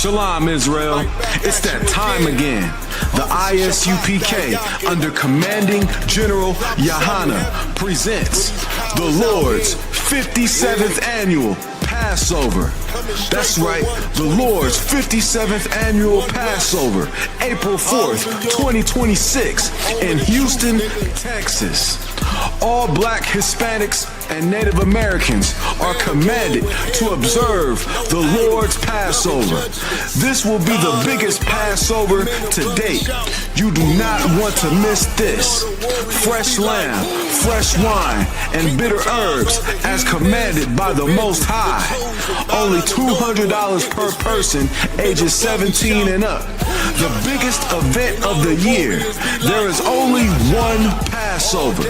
Shalom, Israel. It's that time again. The ISUPK, under Commanding General Yahana, presents the Lord's 57th Annual Passover. That's right, the Lord's 57th Annual Passover, April 4th, 2026, in Houston, Texas. All Black, Hispanics, and Native Americans are commanded to observe the Lord's Passover. This will be the biggest Passover to date. You do not want to miss this. Fresh lamb, fresh wine, and bitter herbs as commanded by the Most High. Only $200 per person, ages 17 and up. The biggest event of the year. There is only one Passover,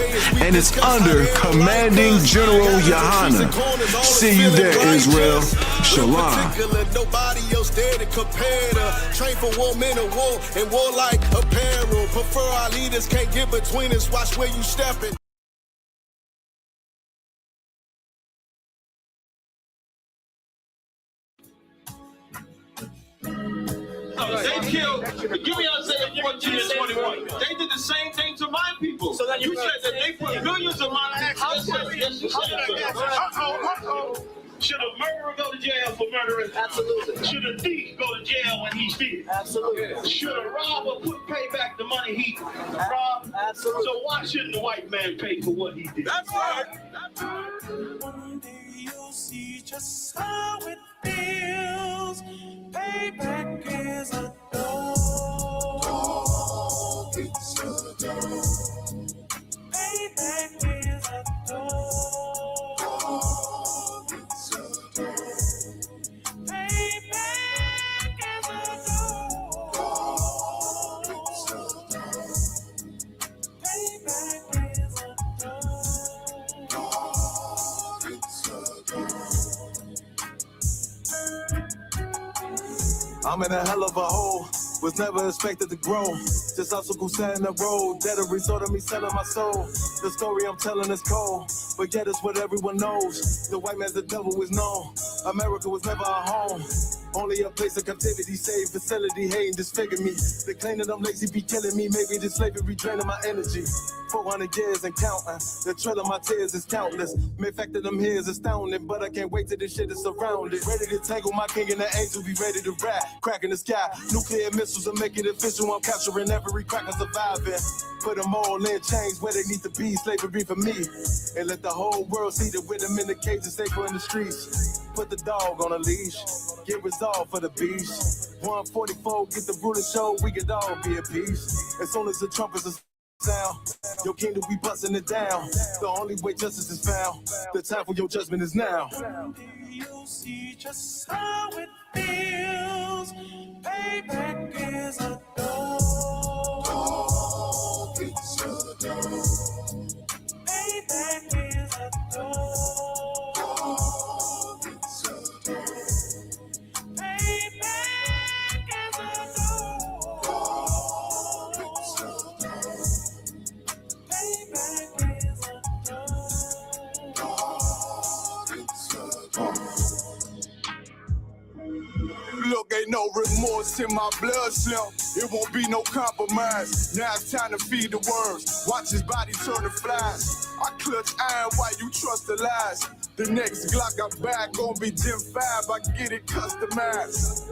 and it's under Commanding General Yahana. See you there, Israel. Shalom. Nobody else there to compare to. Train for war, men of war, and warlike apparel. Prefer our leaders, can't get between us. Watch where you stepping. They killed, give me Isaiah 14 and 21. They did the same thing to my people. So then you said that they put millions of my access. Yes, you said so. Should a murderer go to jail for murdering? Absolutely. Should a thief go to jail when he steals? Absolutely. Should a robber pay back the money he robbed? Absolutely. So why shouldn't the white man pay for what he did? That's right. That's right. One day you'll see just how it feels. Payback is a dog. It's a dog. Payback is a dog. It's a dog. Payback is a dog. It's a dog. Payback is a dog. It's a dog. I'm in a hell of a hole, was never expected to grow. Just obstacle set in the road, that a result of me selling my soul. The story I'm telling is cold, but yet it's what everyone knows. The white man's the devil is known. America was never our home. Only a place of captivity, safe facility, hating, disfigure me. They claim that I'm lazy, be killing me. Maybe this slavery draining my energy. 400 years and counting. The trail of my tears is countless. Main fact that I'm here is astounding, but I can't wait till this shit is surrounded. Ready to tangle my king and the angel, be ready to rap. Crack in the sky, nuclear missiles will make it official. I'm capturing every cracker surviving. Put them all in chains where they need to be. Slavery for me. And let the whole world see that with them in the cage and safer in the streets. Put the dog on a leash. Get resolved for the beast. 144, get the ruler show. We could all be at peace. As soon as the trumpets are sound, your kingdom we busting it down. The only way justice is found. The time for your judgment is now. You'll see just how it feels. Payback is a dog. It's a dog. Payback is a dog. It's a dog. Payback is a dog. It's a dog. Payback is a dog. It's a dog. Look, ain't no remorse in my blood slump. It won't be no compromise. Now it's time to feed the worms. Watch his body turn to flies. I clutch iron while you trust the lies. The next Glock I'm back gon' be Gen 5. I get it customized.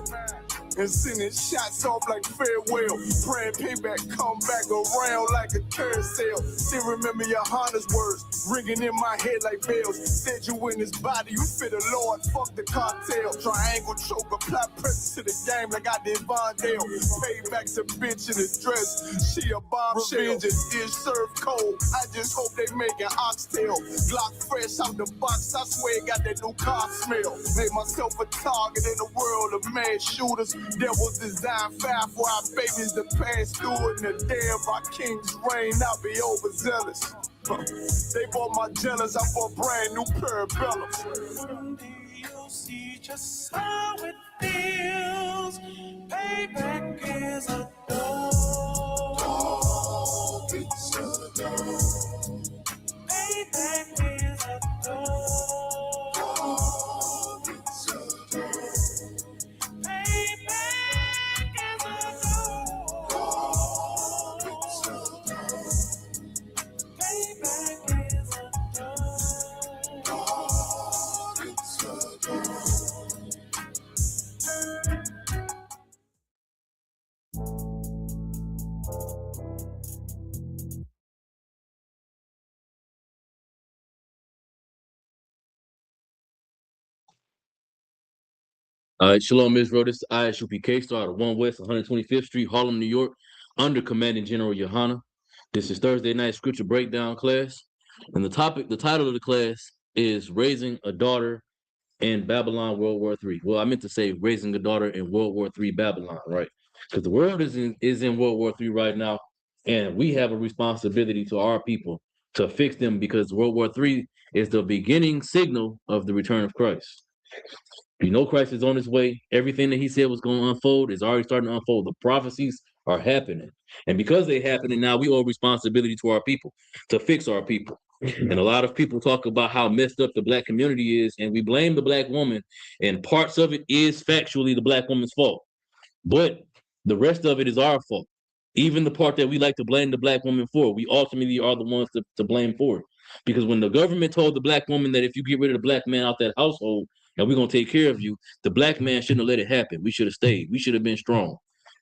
And sending shots off like farewell. Praying payback come back around like a carousel. Still remember your Honda's words ringing in my head like bells. Said you in his body, you fit the Lord, fuck the cartel. Triangle choke, apply pressure to the game like I did Vondale. Payback's a bitch in a dress, she a bombshell. Revenge is served cold, I just hope they make an oxtail. Glock fresh out the box, I swear it got that new car smell. Made myself a target in a world of mad shooters. Devils design fire for our babies to pass through it. And the day of our king's reign, I'll be overzealous. They bought my jealous, I bought brand new parabellums. Someday you'll see just how it feels. Payback is a dog. It's a dog. Payback is a dog. It's a dog. Payback. All right, Shalom Israel. This is ISUPK, star of 1 West 125th Street, Harlem, New York, under Commanding General Yohana. This is Thursday night scripture breakdown class. And the title of the class is Raising a Daughter in Babylon World War III. Well, I meant to say Raising a Daughter in World War III Babylon, right? Because the world is in World War III right now, and we have a responsibility to our people to fix them because World War III is the beginning signal of the return of Christ. We know Christ is on his way. Everything that he said was going to unfold is already starting to unfold. The prophecies are happening. And because they're happening now, we owe responsibility to our people to fix our people. And a lot of people talk about how messed up the black community is, and we blame the black woman, and parts of it is factually the black woman's fault. But the rest of it is our fault. Even the part that we like to blame the black woman for, we ultimately are the ones to blame for it. Because when the government told the black woman that if you get rid of the black man out that household, and we're going to take care of you, the black man shouldn't have let it happen. We should have stayed. We should have been strong.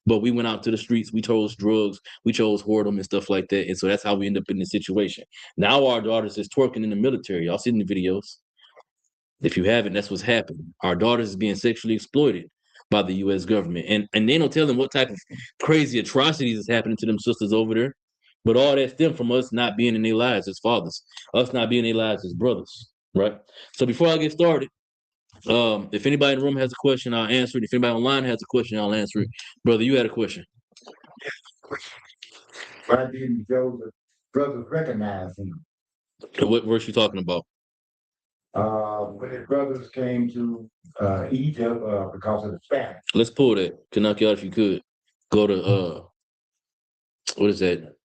But we went out to the streets. We chose drugs. We chose whoredom and stuff like that. And so that's how we end up in this situation. Now our daughters is twerking in the military. Y'all seen the videos. If you haven't, that's what's happening. Our daughters is being sexually exploited by the U.S. government. And they don't tell them what type of crazy atrocities is happening to them sisters over there. But all that stemmed from us not being in their lives as fathers, us not being in their lives as brothers, right? So before I get started, if anybody in the room has a question, I'll answer it. If anybody online has a question, I'll answer it. Brother, you had a question. Why didn't Joseph's brothers recognize him? What verse you talking about? When his brothers came to Egypt because of the famine. Let's pull that. Can knock you out if you could. Go to what is that?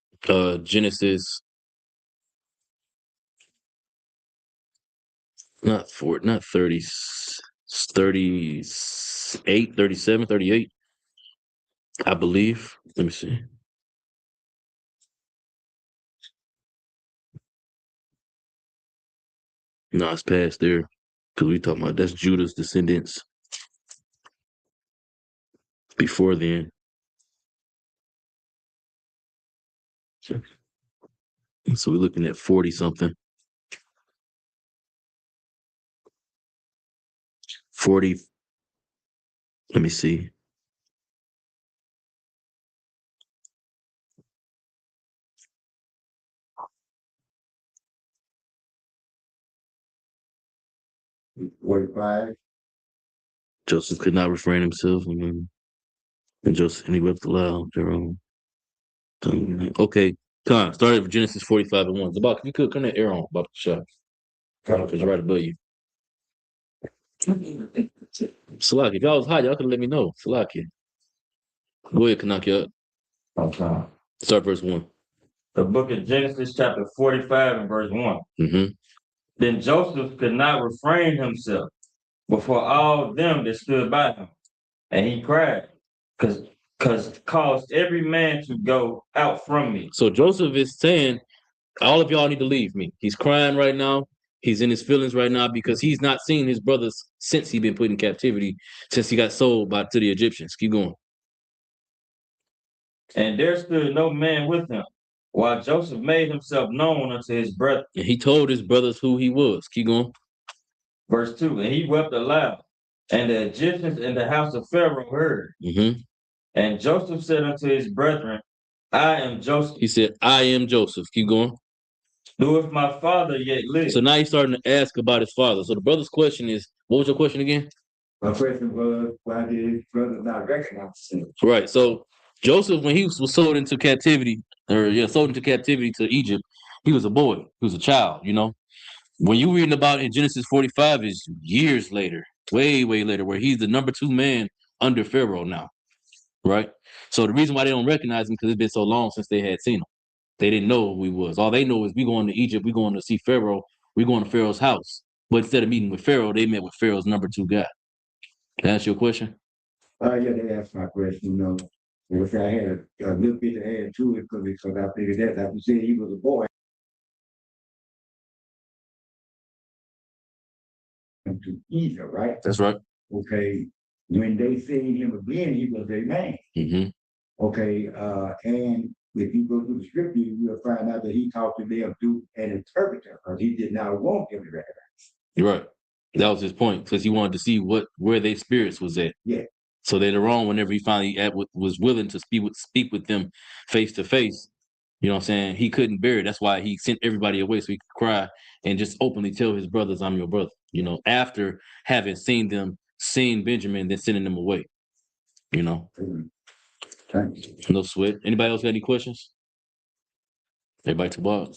Genesis. Not 30, 38, 37, 38, I believe. Let me see. No, it's past there. Because we talking about that's Judah's descendants. Before then. So we're looking at 40 something. 40. Let me see. Joseph could not refrain himself, and Joseph and he wept aloud. Okay, come on. Started with Genesis 45 and 1. Zabak, if you could, turn that air on about the shot. Because you're right above you. Salaki, if y'all was hot, y'all could let me know. Salaki. Go ahead, Kanaki. Okay. Start verse 1. The book of Genesis, chapter 45 and verse 1. Mm-hmm. Then Joseph could not refrain himself before all them that stood by him. And he cried, because caused every man to go out from me. So Joseph is saying, all of y'all need to leave me. He's crying right now. He's in his feelings right now because he's not seen his brothers since he's been put in captivity, since he got sold to the Egyptians. Keep going. And there stood no man with him, while Joseph made himself known unto his brethren. And he told his brothers who he was. Keep going. Verse 2, and he wept aloud, and the Egyptians in the house of Pharaoh heard. Mm-hmm. And Joseph said unto his brethren, I am Joseph. He said, I am Joseph. Keep going. Doeth my father yet live? So now he's starting to ask about his father. So the brother's question is, what was your question again? My question was, why did his brothers not recognize him? Right. So Joseph, when he was sold into captivity, to Egypt, he was a boy. He was a child, you know. When you reading about in Genesis 45 is years later, way, way later, where he's the number 2 man under Pharaoh now. Right? So the reason why they don't recognize him because it's been so long since they had seen him. They didn't know who he was. All they know is we going to Egypt, we going to see Pharaoh, we going to Pharaoh's house. But instead of meeting with Pharaoh, they met with Pharaoh's number 2 guy. Can I ask you a question? Yeah, they asked my question, you know. If I had a little bit to add to it, because I figured that, like you said, he was a boy. To Egypt, right? That's right. Okay. When they seen him again, he was their man. Mm-hmm. Okay, and if you go through the scripture, you will find out that he talked to them through an interpreter because he did not want them to recognize. You're right. That was his point, because he wanted to see where their spirits was at. Yeah. So later on, whenever he finally was willing to speak with them face to face, you know what I'm saying, he couldn't bear it. That's why he sent everybody away so he could cry and just openly tell his brothers, "I'm your brother." You know, after having seen Benjamin, then sending them away. You know, Thanks. no sweat. Anybody else got any questions? Everybody to Bob.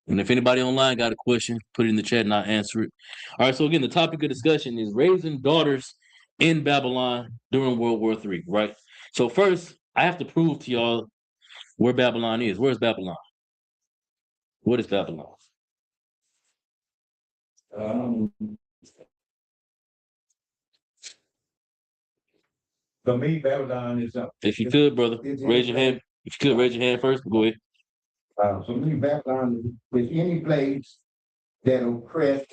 And if anybody online got a question, put it in the chat and I'll answer it. All right. So again, the topic of discussion is raising daughters in Babylon during World War III, right? So first, I have to prove to y'all where Babylon is. Where's Babylon? What is Babylon? For me, Babylon is up. If you could, brother, raise your hand. If you could, raise your hand first. Go ahead. For me, Babylon is any place that oppress.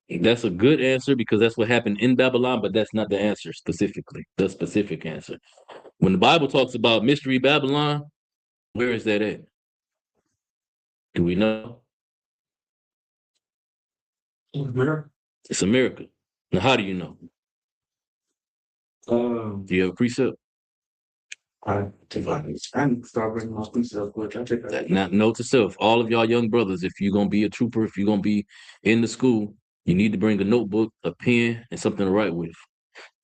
That's a good answer because that's what happened in Babylon, but that's not the answer specifically, the specific answer. When the Bible talks about mystery Babylon, where is that at? Do we know? It's America. Now, how do you know? Do you have a precept? I can start bringing my precept, but I think Now, note to self, all of y'all young brothers, if you're gonna be a trooper, if you're gonna be in the school, you need to bring a notebook, a pen, and something to write with.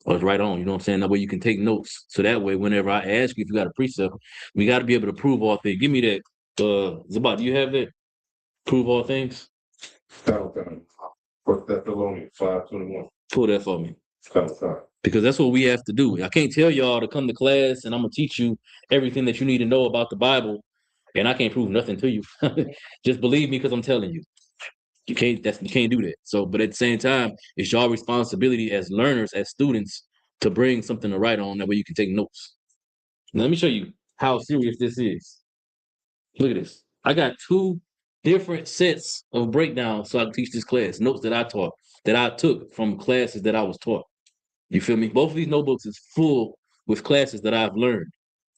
Or write on, you know what I'm saying? That way you can take notes. So that way, whenever I ask you if you got a precept, we got to be able to prove all things. Give me that. Zabat, do you have that? Prove all things? First Thessalonians 5:21. Pull that for me. Because that's what we have to do. I can't tell y'all to come to class and I'm gonna teach you everything that you need to know about the Bible, and I can't prove nothing to you. Just believe me because I'm telling you. You can't do that. So, but at the same time, it's your responsibility as learners, as students, to bring something to write on. That way you can take notes. Now, let me show you how serious this is. Look at this. I got 2 different sets of breakdowns so I can teach this class. Notes that I taught, that I took from classes that I was taught. You feel me? Both of these notebooks is full with classes that I've learned.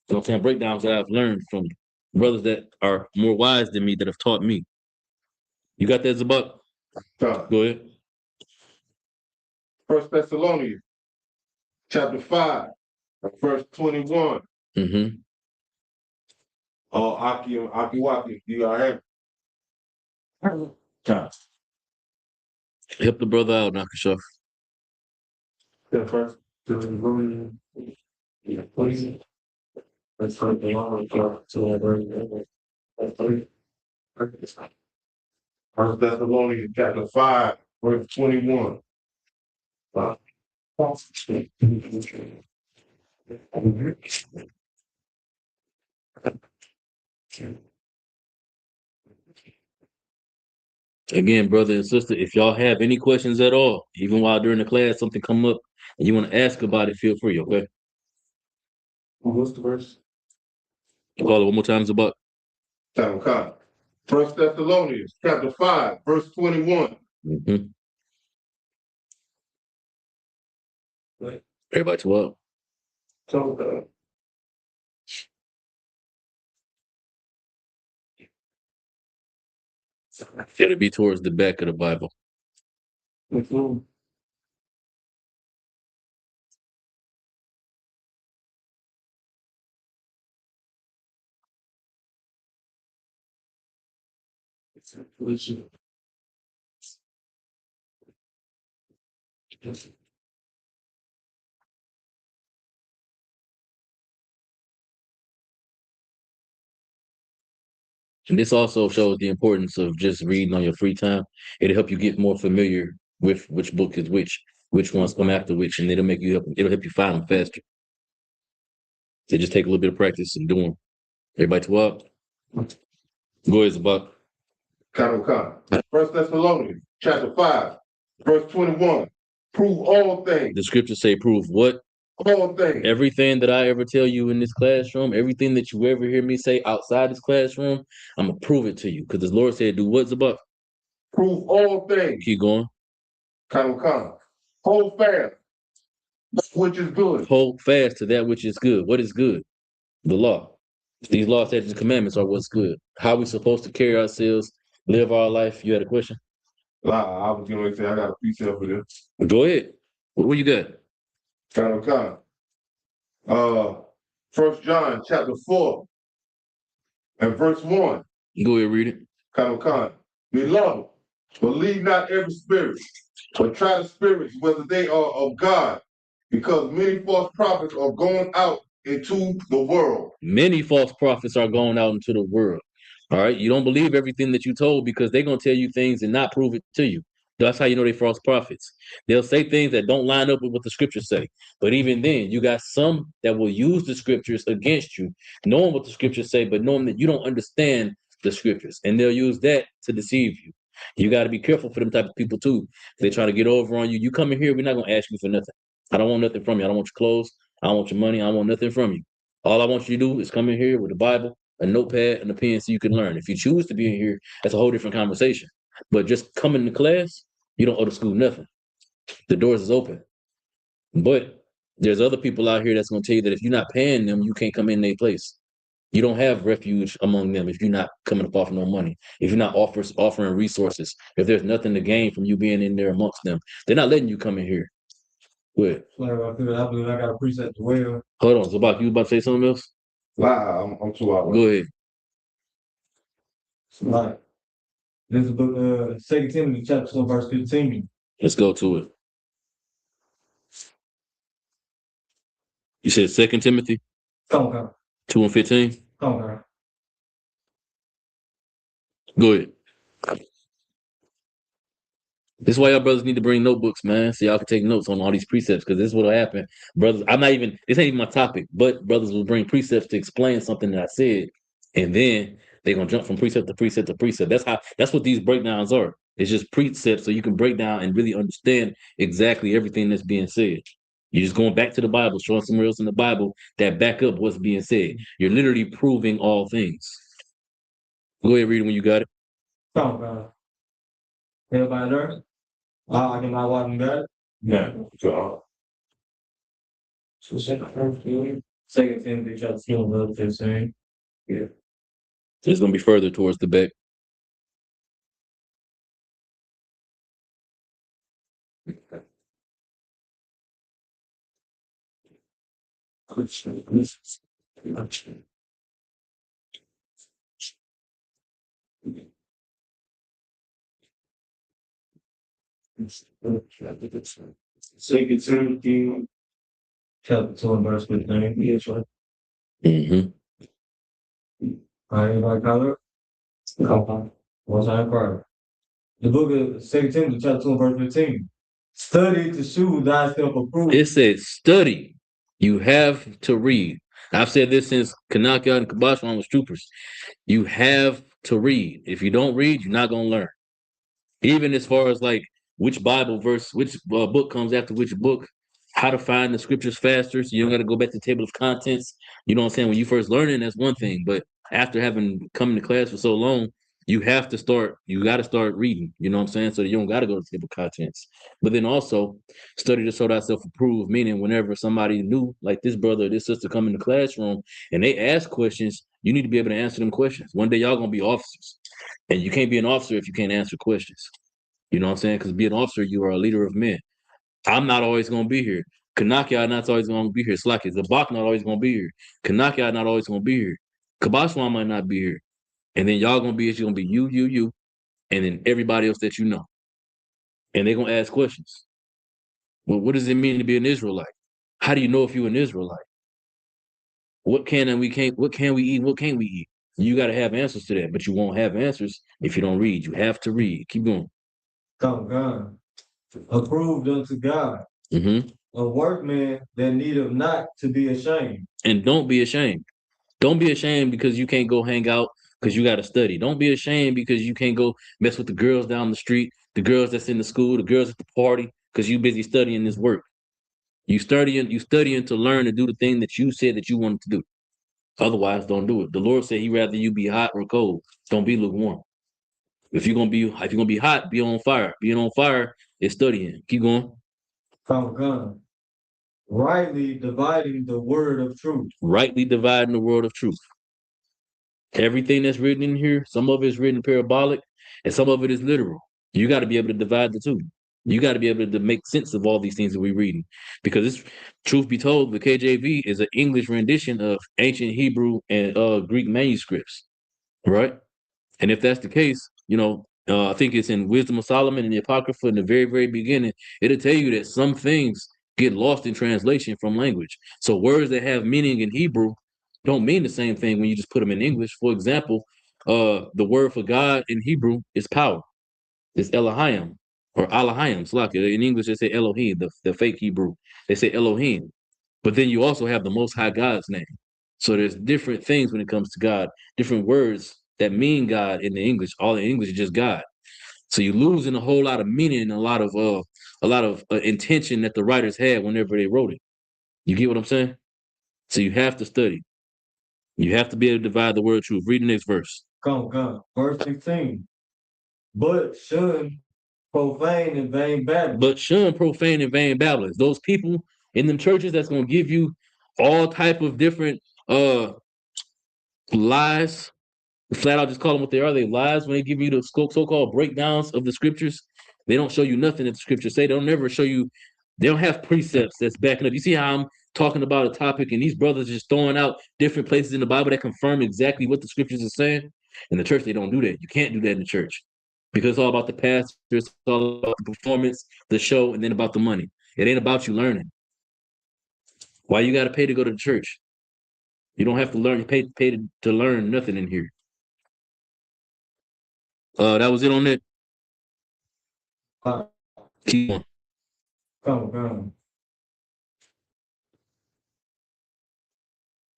You know what I'm saying? Breakdowns that I've learned from brothers that are more wise than me that have taught me. You got that, Zabak? Go ahead. First Thessalonians chapter 5, verse 21. Mm-hmm. Akiwaki, you all right? Help the brother out, Nakashaf. the first Thessalonians. Please. Let's put the law to First Thessalonians chapter 5, verse 21. Again, brother and sister, if y'all have any questions at all, even while during the class something come up and you want to ask about it, feel free, okay? What's the verse? Call it one more time, Zabak. First Thessalonians chapter 5, verse 21. Mm-hmm. Everybody to up. So, It'll be towards the back of the Bible. And this also shows the importance of just reading on your free time. It'll help you get more familiar with which book is which ones come after which, and it'll help you find them faster. So just take a little bit of practice and do them. Everybody to up. Go ahead, Zabak. First Thessalonians chapter 5, verse 21. Prove all things. The scriptures say prove what? All things. Everything that I ever tell you in this classroom, everything that you ever hear me say outside this classroom, I'm going to prove it to you. Because the Lord said, do what's about? Prove all things. Keep going. Hold fast, which is good. Hold fast to that which is good. What is good? The law. These laws, statutes, and commandments are what's good. How are we supposed to carry ourselves Live our life. You had a question? I was gonna say I got a precept for this. Go ahead. What you got? Kind of. 1 John chapter 4 and verse 1. Go ahead, read it. Kind of. Beloved, believe not every spirit, but try the spirits whether they are of God, because many false prophets are going out into the world. Many false prophets are going out into the world. All right. You don't believe everything that you told because they're going to tell you things and not prove it to you. That's how you know they're false prophets. They'll say things that don't line up with what the scriptures say. But even then, you got some that will use the scriptures against you, knowing what the scriptures say, but knowing that you don't understand the scriptures. And they'll use that to deceive you. You got to be careful for them type of people too. If they try to get over on you. You come in here, we're not going to ask you for nothing. I don't want nothing from you. I don't want your clothes. I don't want your money. I don't want nothing from you. All I want you to do is come in here with a Bible, a notepad, and a pen so you can learn. If you choose to be in here, that's a whole different conversation. But just coming to class, you don't owe the school nothing. The doors is open. But there's other people out here that's going to tell you that if you're not paying them, you can't come in their place. You don't have refuge among them if you're not coming up off no money, if you're not offering resources, if there's nothing to gain from you being in there amongst them. They're not letting you come in here. What? I believe I got a precept as well. Hold on, Zabak, you about to say something else? I'm 2 hours. Go ahead. Like, this is book 2 Timothy chapter 2, verse 15. Let's go to it. You said 2 Timothy Come on. 2 and 15? Come on. Go ahead. This is why y'all brothers need to bring notebooks, man, so y'all can take notes on all these precepts, because this is what'll happen. Brothers, this ain't even my topic, but brothers will bring precepts to explain something that I said, and then they're gonna jump from precept to precept to precept. That's what these breakdowns are. It's just precepts so you can break down and really understand exactly everything that's being said. You're just going back to the Bible, showing somewhere else in the Bible that back up what's being said. You're literally proving all things. Go ahead, read it when you got it. Come on. Everybody there? I can not watch that. Yeah. So 2 Timothy chapter 2, verse 15. Yeah. It's gonna be further towards the back. Second Timothy chapter 2 and verse 15. Yes, right. Mm-hmm. All right, everybody got it? Okay. One time prior. The book of 2 Timothy chapter 2 and verse 15. Study to show thyself approved. It says study. You have to read. I've said this since Kanaka and Kabashwan was troopers. You have to read. If you don't read, you're not gonna learn. Even as far as like which Bible verse, which book comes after which book, how to find the scriptures faster, so you don't got to go back to the table of contents. You know what I'm saying? When you first learning, that's one thing, but after having come to class for so long, you got to start reading, you know what I'm saying? So you don't got to go to the table of contents. But then also study to show thyself approved, meaning whenever somebody new, like this brother or this sister, come in the classroom and they ask questions, you need to be able to answer them questions. One day y'all gonna be officers, and you can't be an officer if you can't answer questions. You know what I'm saying? Because being an officer, you are a leader of men. I'm not always going to be here. Kanaki not always going to be here. Slacky, Zabak not always going to be here. Kanaki not always going to be here. Kabashwan might not be here. And then y'all going to be, it's going to be you, and then everybody else that you know. And they're going to ask questions. Well, what does it mean to be an Israelite? How do you know if you're an Israelite? What can and we can't, what can we eat? What can't we eat? You got to have answers to that, but you won't have answers if you don't read. You have to read. Keep going. Come God. Approved unto God. Mm-hmm. A workman that needeth not to be ashamed. And don't be ashamed. Don't be ashamed because you can't go hang out because you got to study. Don't be ashamed because you can't go mess with the girls down the street, the girls that's in the school, the girls at the party, because you busy studying this work. You studying to learn to do the thing that you said that you wanted to do. Otherwise, don't do it. The Lord said He rather you be hot or cold. Don't be lukewarm. If you're gonna be hot, be on fire. Being on fire is studying. Keep going. Come God. Rightly dividing the word of truth. Rightly dividing the word of truth. Everything that's written in here, some of it's written parabolic, and some of it is literal. You got to be able to divide the two. You got to be able to make sense of all these things that we're reading, because it's, truth be told, the KJV is an English rendition of ancient Hebrew and Greek manuscripts, right? And if that's the case, I think it's in Wisdom of Solomon and the Apocrypha in the very, very beginning, it'll tell you that some things get lost in translation from language. So words that have meaning in Hebrew don't mean the same thing when you just put them in English. For example, the word for God in Hebrew is power. It's Elohim or Elohim. It's like in English they say Elohim, the fake Hebrew. They say Elohim. But then you also have the Most High God's name. So there's different things when it comes to God, different words that mean God in the English. All in English is just God. So you're losing a whole lot of meaning and a lot of intention that the writers had whenever they wrote it. You get what I'm saying? So you have to study. You have to be able to divide the word truth. Read the next verse. Come. Verse 16. But shun profane and vain babblings. But shun profane and vain babblings. Those people in them churches that's gonna give you all type of different lies. Flat out just call them what they are. They lies when they give you the so-called breakdowns of the scriptures. They don't show you nothing that the scriptures say. They don't never show you. They don't have precepts that's backing up. You see how I'm talking about a topic and these brothers just throwing out different places in the Bible that confirm exactly what the scriptures are saying? In the church, they don't do that. You can't do that in the church because it's all about the pastor, it's all about the performance, the show, and then about the money. It ain't about you learning. Why you got to pay to go to the church? You don't have to learn. You pay to learn nothing in here. That was it on that. Keep on. Come.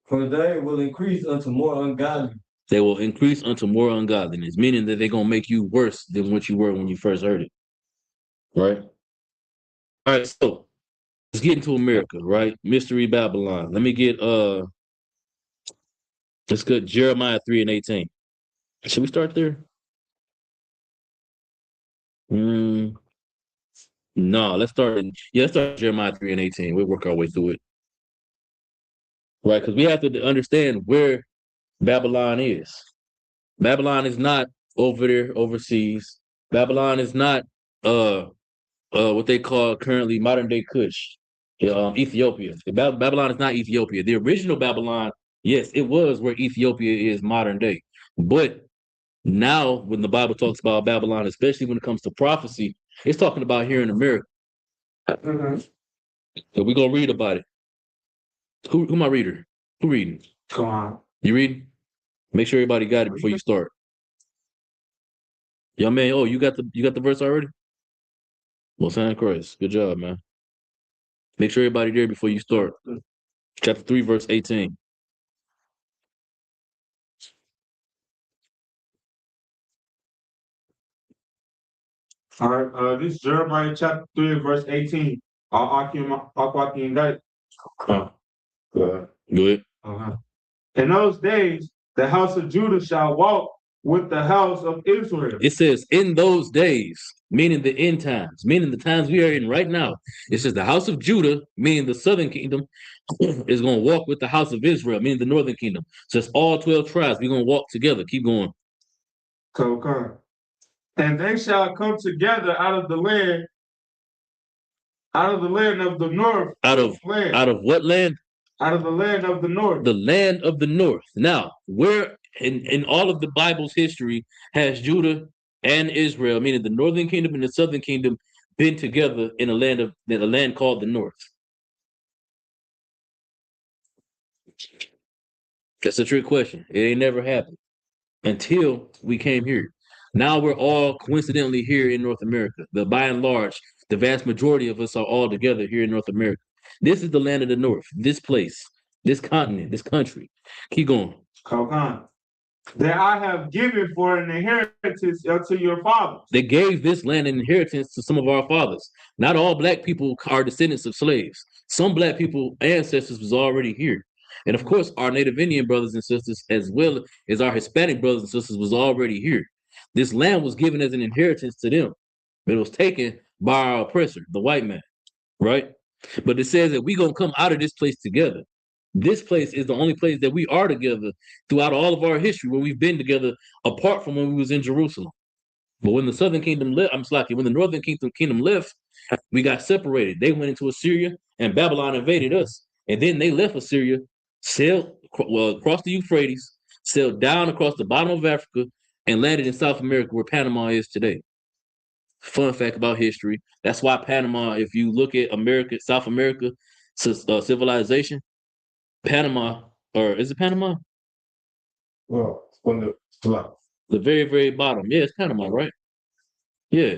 For they will increase unto more ungodly. They will increase unto more ungodliness, meaning that they're going to make you worse than what you were when you first heard it. Right? All right, so let's get into America, right? Mystery Babylon. Let's get Jeremiah 3:18. Should we start there? No, let's start Jeremiah 3:18. We'll work our way through it. Right, because we have to understand where Babylon is. Babylon is not over there overseas. Babylon is not what they call currently modern day Kush, Ethiopia. Babylon is not Ethiopia. The original Babylon, yes, it was where Ethiopia is modern day. But now when the Bible talks about Babylon, especially when it comes to prophecy, it's talking about here in America. Mm-hmm. So we're gonna read about it. Who my reader? Who reading? Come on. You reading? Make sure everybody got it before you start. Young man, you got the verse already? Well, Santa Christ. Good job, man. Make sure everybody there before you start. Chapter 3, verse 18. All right, this is Jeremiah chapter 3, verse 18. Go ahead. In those days, the house of Judah shall walk with the house of Israel. It says, in those days, meaning the end times, meaning the times we are in right now. It says the house of Judah, meaning the southern kingdom, is going to walk with the house of Israel, meaning the northern kingdom. So it's all 12 tribes. We're going to walk together. Keep going. Okay. And they shall come together out of the land of the north. Out of what land? Out of the land of the north. The land of the north. Now, where in all of the Bible's history has Judah and Israel, meaning the northern kingdom and the southern kingdom, been together in a land called the north? That's a trick question. It ain't never happened until we came here. Now we're all coincidentally here in North America. By and large, the vast majority of us are all together here in North America. This is the land of the north. This place, this continent, this country. Keep going. That I have given for an inheritance unto your fathers. They gave this land an inheritance to some of our fathers. Not all black people are descendants of slaves. Some black people ancestors was already here. And of course, our Native Indian brothers and sisters, as well as our Hispanic brothers and sisters, was already here. This land was given as an inheritance to them, but it was taken by our oppressor, the white man, right? But it says that we're going to come out of this place together. This place is the only place that we are together throughout all of our history, where we've been together apart from when we was in Jerusalem. But when the southern kingdom left, I'm slacking. When the northern kingdom left, we got separated. They went into Assyria, and Babylon invaded us. And then they left Assyria, sailed across the Euphrates, sailed down across the bottom of Africa, and landed in South America, where Panama is today. Fun fact about history: that's why Panama, if you look at America, South America, civilization, Panama, or is it Panama? Well, on The very, very bottom. Yeah, it's Panama, right? Yeah.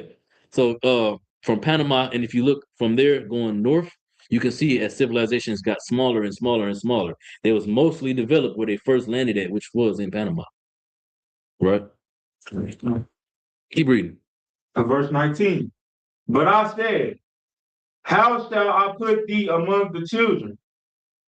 So from Panama, and if you look from there going north, you can see as civilizations got smaller and smaller and smaller. They was mostly developed where they first landed at, which was in Panama. Right? Keep reading. verse 19. But I said, how shall I put thee among the children,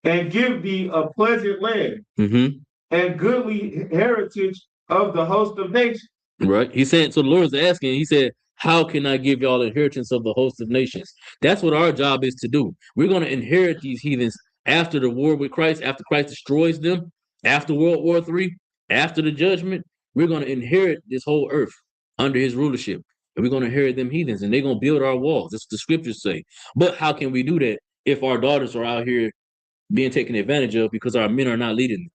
and give thee a pleasant land, Mm-hmm. and goodly heritage of the host of nations? Right. He said, so the Lord's asking, he said, how can I give y'all inheritance of the host of nations? That's what our job is to do. We're going to inherit these heathens after the war with Christ, after Christ destroys them, after World War III, after the judgment. We're going to inherit this whole earth under his rulership. And we're going to inherit them heathens, and they're going to build our walls. That's what the scriptures say. But how can we do that if our daughters are out here being taken advantage of because our men are not leading them?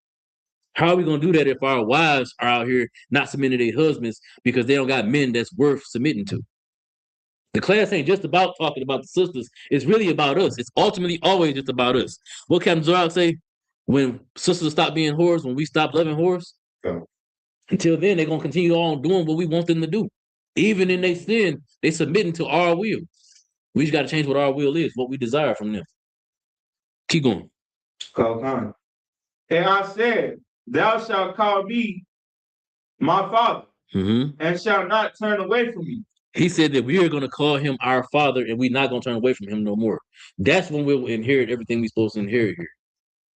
How are we going to do that if our wives are out here not submitting to their husbands because they don't got men that's worth submitting to? The class ain't just about talking about the sisters. It's really about us. It's ultimately always just about us. What Captain Zorok say? When sisters stop being whores, when we stop loving whores, until then, they're going to continue on doing what we want them to do. Even in their sin, they submitting to our will. We just got to change what our will is, what we desire from them. Keep going. And I said, thou shalt call me my father, and shalt not turn away from me. He said that we are going to call him our father, and we're not going to turn away from him no more. That's when we'll inherit everything we're supposed to inherit here.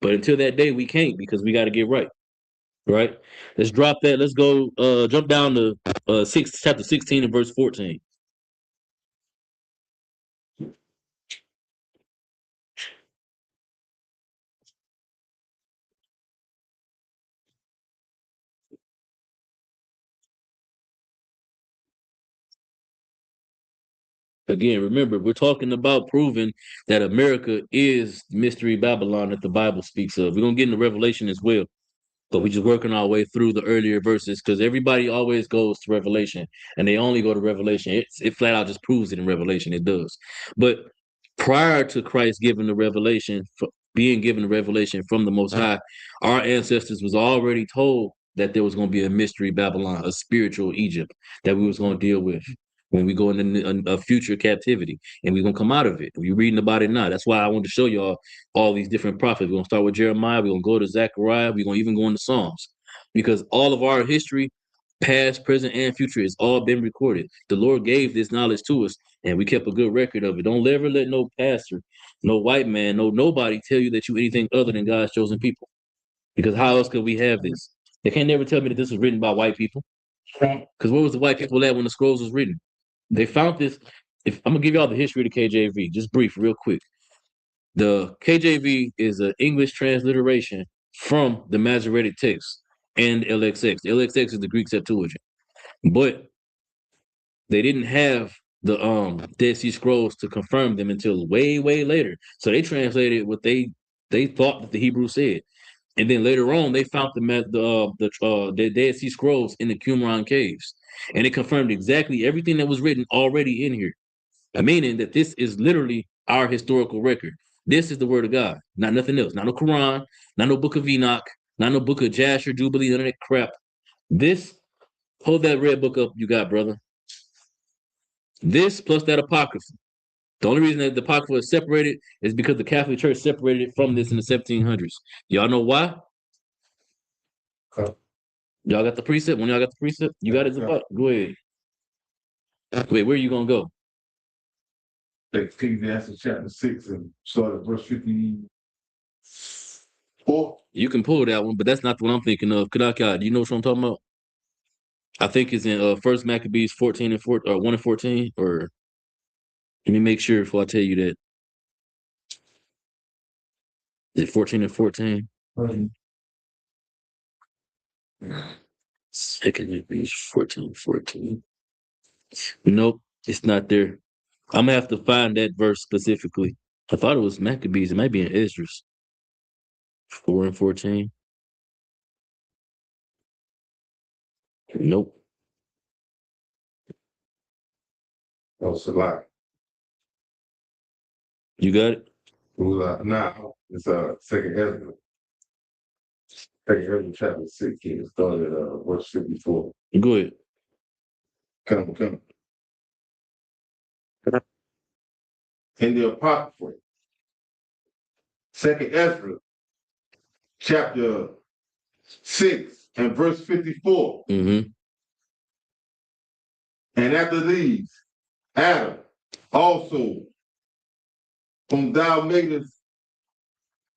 But until that day, we can't, because we got to get right. Right? Let's drop that. Let's go jump down to chapter 16 and verse 14. Again, remember, we're talking about proving that America is Mystery Babylon that the Bible speaks of. We're going to get into Revelation as well, but we're just working our way through the earlier verses because everybody always goes to Revelation, and they only go to Revelation. It flat out just proves it in Revelation. It does. But prior to Christ giving the revelation, being given the revelation from the Most High, our ancestors was already told that there was going to be a mystery Babylon, a spiritual Egypt that we was going to deal with when we go into a future captivity, and we're going to come out of it. We're reading about it now. That's why I wanted to show y'all all these different prophets. We're going to start with Jeremiah. We're going to go to Zechariah. We're going to even go into Psalms, because all of our history, past, present, and future, has all been recorded. The Lord gave this knowledge to us, and we kept a good record of it. Don't ever let no pastor, no white man, nobody tell you that you anything other than God's chosen people. Because how else could we have this? They can't never tell me that this was written by white people. Because where was the white people at when the scrolls was written? They found this. If I'm gonna give y'all the history of the KJV, just brief, real quick. The KJV is an English transliteration from the Masoretic text and LXX. The LXX is the Greek Septuagint, but they didn't have the Dead Sea Scrolls to confirm them until way, way later. So they translated what they thought that the Hebrew said, and then later on they found the Dead Sea Scrolls in the Qumran caves, and it confirmed exactly everything that was written already in here, meaning that this is literally our historical record. This is the word of God, not nothing else. Not no Quran, not no book of Enoch, not no book of Jasher, Jubilee, none of that crap. This, hold that red book up you got, brother. This plus that Apocrypha. The only reason that the Apocrypha is separated is because the Catholic Church separated it from this in the 1700s. Y'all know why? Y'all got the precept? When y'all got the precept? You got it, Zapata? Go ahead. Wait, where are you going to go? Ecclesiastes chapter 6 and start at verse 54. You can pull that one, but that's not the one I'm thinking of. Kadaka, do you know what I'm talking about? I think it's in First Maccabees 14 and 4 or 1 and 14, or let me make sure before I tell you that. Is it 14 and 14? Second Maccabees 14 and 14. Nope, it's not there. I'm gonna have to find that verse specifically. I thought it was Maccabees. It might be in Esdras 4 and 14. Nope. Oh, Salah. You got it? Nah, it's second Ezra. Second Ezra chapter 16. It started verse 54. Go ahead. Come. In the Apocrypha, second Ezra chapter 6 and verse 54. Mm-hmm. And after these, Adam also, whom thou madest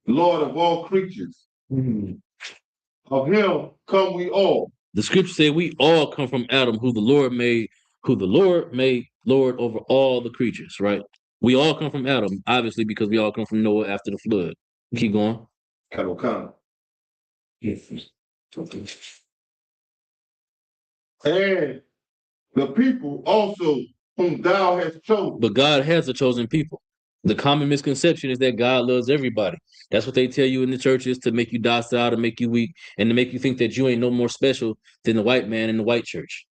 Lord of all creatures, of him come we all. The scripture said we all come from Adam, who the Lord made Lord over all the creatures, right? We all come from Adam, obviously, because we all come from Noah after the flood. Keep going. Come. And the people also whom thou hast chosen. But God has a chosen people. The common misconception is that God loves everybody. That's what they tell you in the churches, to make you docile, to make you weak, and to make you think that you ain't no more special than the white man in the white church.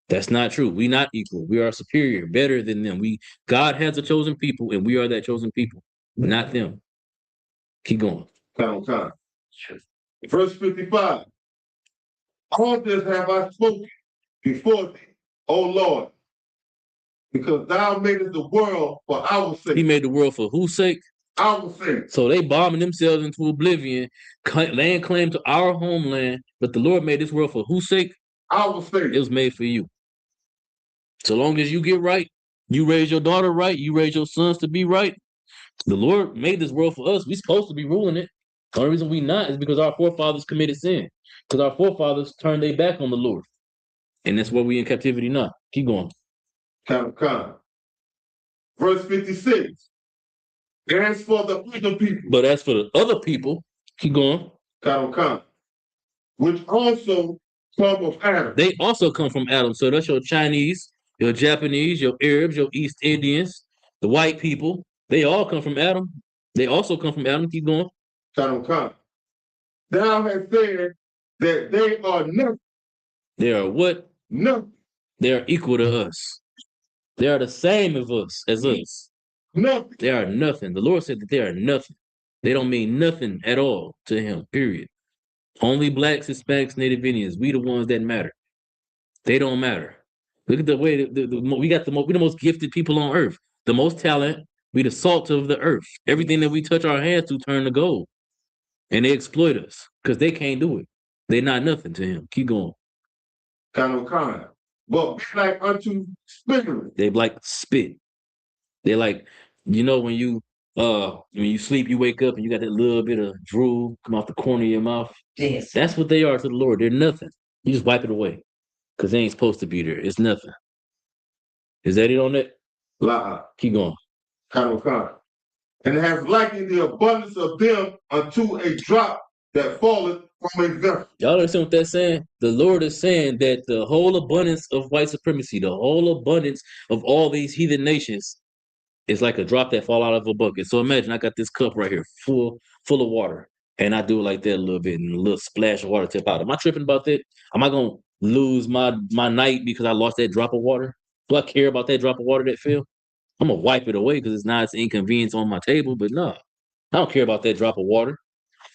That's not true. We not equal. We are superior, better than them. God has a chosen people, and we are that chosen people, not them. Keep going. Come. Verse 55. All this have I spoken before thee, O Lord, because thou madest the world for our sake. He made the world for whose sake? Our sake. So they bombing themselves into oblivion, laying claim to our homeland, but the Lord made this world for whose sake? Our sake. It was made for you. So long as you get right, you raise your daughter right, you raise your sons to be right. The Lord made this world for us. We're supposed to be ruling it. The only reason we not is because our forefathers committed sin. Because our forefathers turned their back on the Lord. And that's why we in captivity now. Keep going. Come. Verse 56. As for the other people. But as for the other people, keep going. Come. Which also come of Adam. They also come from Adam. So that's your Chinese, your Japanese, your Arabs, your East Indians, the white people. They all come from Adam. They also come from Adam. Keep going. Come. Thou hast said that they are nothing. They are what? Nothing. They are equal to us. They are the same as us. Nothing. They are nothing. The Lord said that they are nothing. They don't mean nothing at all to him, period. Only blacks, Hispanics, Native Indians, we the ones that matter. They don't matter. Look at the way we got we the most gifted people on earth. The most talent, we the salt of the earth. Everything that we touch our hands to turn to gold. And they exploit us because they can't do it. They're not nothing to him. Keep going. Kind. But be like unto spirit. They like spit. They're like, when you sleep, you wake up and you got that little bit of drool come off the corner of your mouth. Yes. That's what they are to the Lord. They're nothing. You just wipe it away because they ain't supposed to be there. It's nothing. Is that it on that? Keep going. Kind. And has likened the abundance of them unto a drop that falleth from a vessel. Y'all understand what that's saying? The Lord is saying that the whole abundance of white supremacy, the whole abundance of all these heathen nations is like a drop that fall out of a bucket. So imagine I got this cup right here full of water, and I do it like that a little bit, and a little splash of water tip out. Am I tripping about that? Am I going to lose my night because I lost that drop of water? Do I care about that drop of water that fell? I'm going to wipe it away because it's inconvenience on my table, but no, I don't care about that drop of water.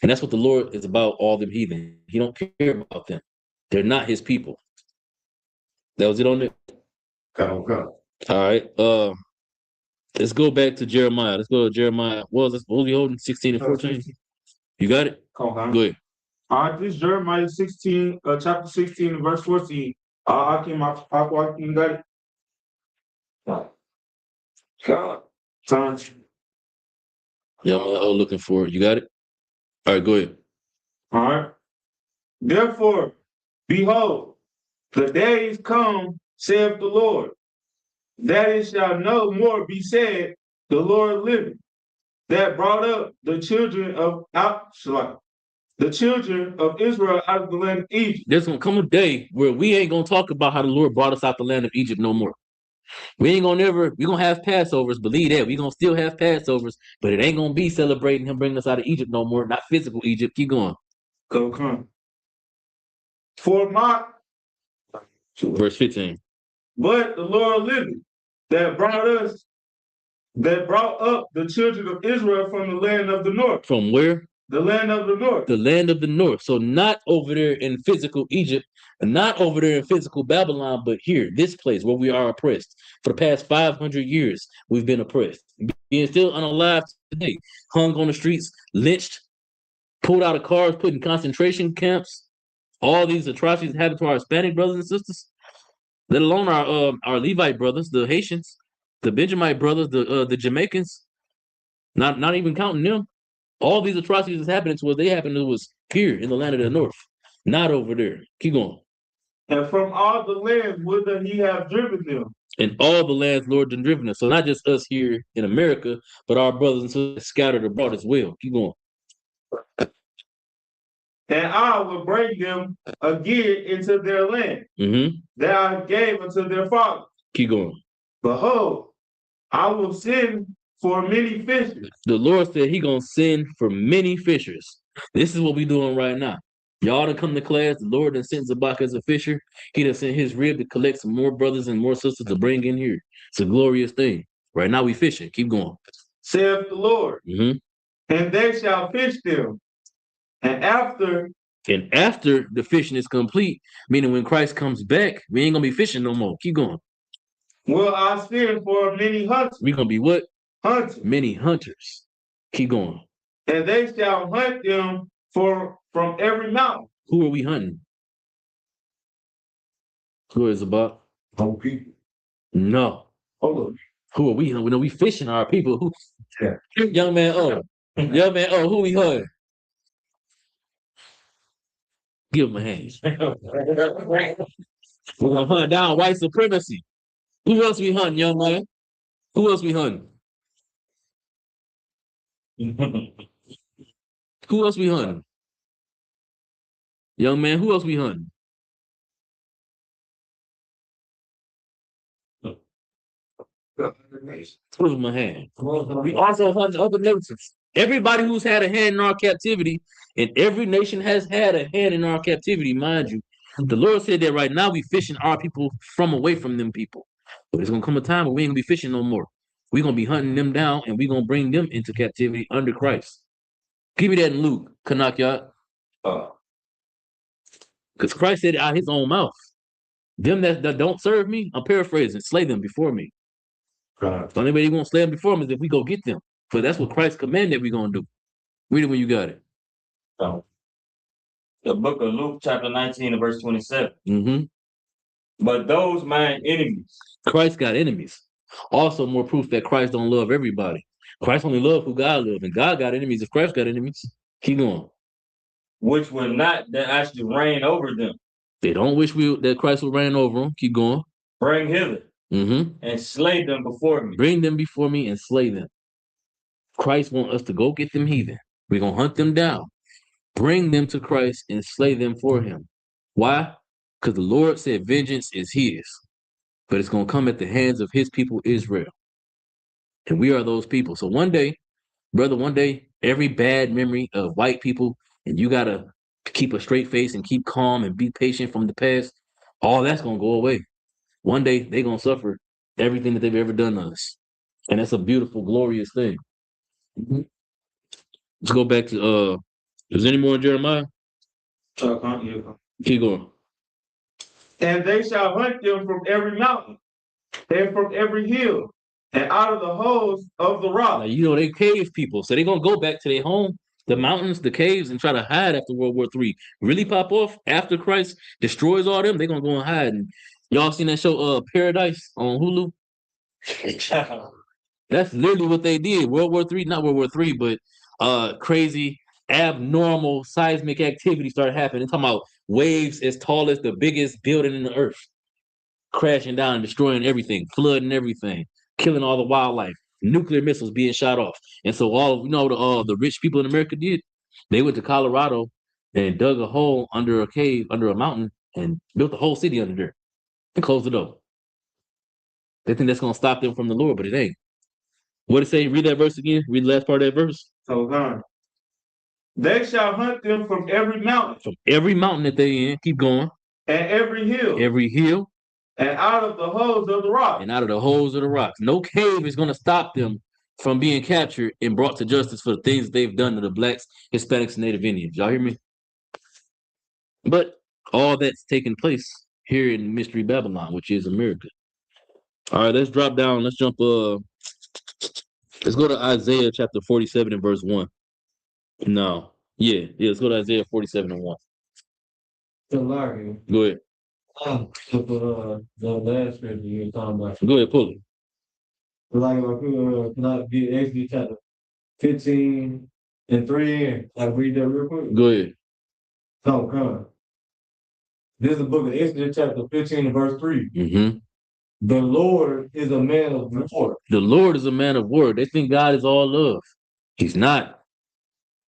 And that's what the Lord is about, all them heathen. He don't care about them. They're not his people. That was it on it? Kind. All right. Let's go back to Jeremiah. Let's go to Jeremiah. What was we holding? 16 and 14? You got it? Come on. Go ahead. All right, this is Jeremiah 16, chapter 16, verse 14. I got it. God. Yeah, I'm looking for it. You got it? All right, go ahead. All right. Therefore, behold, the days come, saith the Lord, that it shall no more be said, the Lord liveth, that brought up the children of Israel out of the land of Egypt. There's gonna come a day where we ain't gonna talk about how the Lord brought us out the land of Egypt no more. We ain't gonna never, we gonna have Passovers, believe that. We gonna still have Passovers, but it ain't gonna be celebrating him bringing us out of Egypt no more, not physical Egypt. Keep going. Go come. For my Verse 15. but the Lord liveth, that brought up the children of Israel from the land of the north. From where? The land of the north. The land of the north. So not over there in physical Egypt, and not over there in physical Babylon, but here, this place where we are oppressed. For the past 500 years, we've been oppressed. Being still unalive today, hung on the streets, lynched, pulled out of cars, put in concentration camps. All these atrocities happened to our Hispanic brothers and sisters, let alone our Levite brothers, the Haitians, the Benjamite brothers, the Jamaicans. Not even counting them. All these atrocities that's happening to us, they happened to us here in the land of the north, not over there. Keep going. And from all the lands whither he have driven them. And all the lands Lord done driven us. So not just us here in America, but our brothers and sisters scattered abroad as well. Keep going. And I will bring them again into their land that I gave unto their fathers. Keep going. Behold, I will send for many fishers. The Lord said he gonna send for many fishers. This is what we doing right now. Y'all done come to class. The Lord done sent Zabak as a fisher. He done sent his rib to collect some more brothers and more sisters to bring in here. It's a glorious thing. Right now we fishing. Keep going. Saith the Lord. And they shall fish them. And after the fishing is complete, meaning when Christ comes back, we ain't gonna be fishing no more. Keep going. Will I send for many hunters? We gonna be what? Hunters. Many hunters. Keep going. And they shall hunt them from every mountain. Who are we hunting? Who is about? Whole people. No. Hold Who are we hunting? We know we fishing our people. Who? Yeah. Young man, who we hunting? Give him a hand. We're gonna hunt down white supremacy. Who else we hunting, young man? Who else we hunting? Who else we hunting? Young man, who else we hunting? Give him a hand. We also hunt other nations. Everybody who's had a hand in our captivity, and every nation has had a hand in our captivity, mind you. The Lord said that right now we fishing our people from away from them people. But it's gonna come a time where we ain't gonna be fishing no more. We're gonna be hunting them down and we're gonna bring them into captivity under Christ. Give me that in Luke, Kanakyat. Because Christ said it out his own mouth. Them that don't serve me, I'm paraphrasing, slay them before me. The only way they won't slay them before me is if we go get them. But that's what Christ commanded we're gonna do. Read it when you got it. The book of Luke, chapter 19, and verse 27. But those mine enemies. Christ got enemies. Also, more proof that Christ don't love everybody. Christ only love who God love, and God got enemies. If Christ got enemies, keep going. Which will not that actually reign over them. They don't wish that Christ will reign over them. Keep going. Bring hither and slay them before me. Bring them before me and slay them. Christ want us to go get them heathen. We're gonna hunt them down, bring them to Christ, and slay them for him. Why? Because the Lord said vengeance is his, but it's gonna come at the hands of his people Israel. And we are those people. So one day, brother, every bad memory of white people, and you gotta keep a straight face and keep calm and be patient from the past, all that's gonna go away. One day they're gonna suffer everything that they've ever done to us. And that's a beautiful, glorious thing. Let's go back to is there any more in Jeremiah? Keep going. And they shall hunt them from every mountain and from every hill and out of the holes of the rock. Now, you know, they cave people, so they're gonna go back to their home, the mountains, the caves, and try to hide after World War III. Really pop off after Christ destroys all them, they're gonna go and hide. And y'all seen that show Paradise on Hulu? That's literally what they did. World War III, not World War III, but crazy, abnormal seismic activity started happening. Talking about waves as tall as the biggest building in the earth, crashing down and destroying everything, flooding everything, killing all the wildlife, nuclear missiles being shot off. And so all the rich people in America did, they went to Colorado and dug a hole under a cave, under a mountain, and built a whole city under there and closed it up. They think that's gonna stop them from the Lord, but it ain't. What it say? Read that verse again. Read the last part of that verse. So gone. They shall hunt them from every mountain. From every mountain that they in, keep going. And every hill. Every hill. And out of the holes of the rock. And out of the holes of the rocks. No cave is gonna stop them from being captured and brought to justice for the things they've done to the blacks, Hispanics, and Native Indians. Y'all hear me? But all that's taking place here in Mystery Babylon, which is America. All right, let's drop down. Let's jump. Let's go to Isaiah chapter 47 and verse 1. No. Yeah. Let's go to Isaiah 47 and 1. Go ahead. The last scripture you were talking about. Go ahead, pull it. Can I get Exodus chapter 15 and 3 in? Like read that real quick. Go ahead. Come on. This is the book of Exodus chapter 15 and verse 3. Mm-hmm. The Lord is a man of war. The Lord is a man of war. They think God is all love. He's not.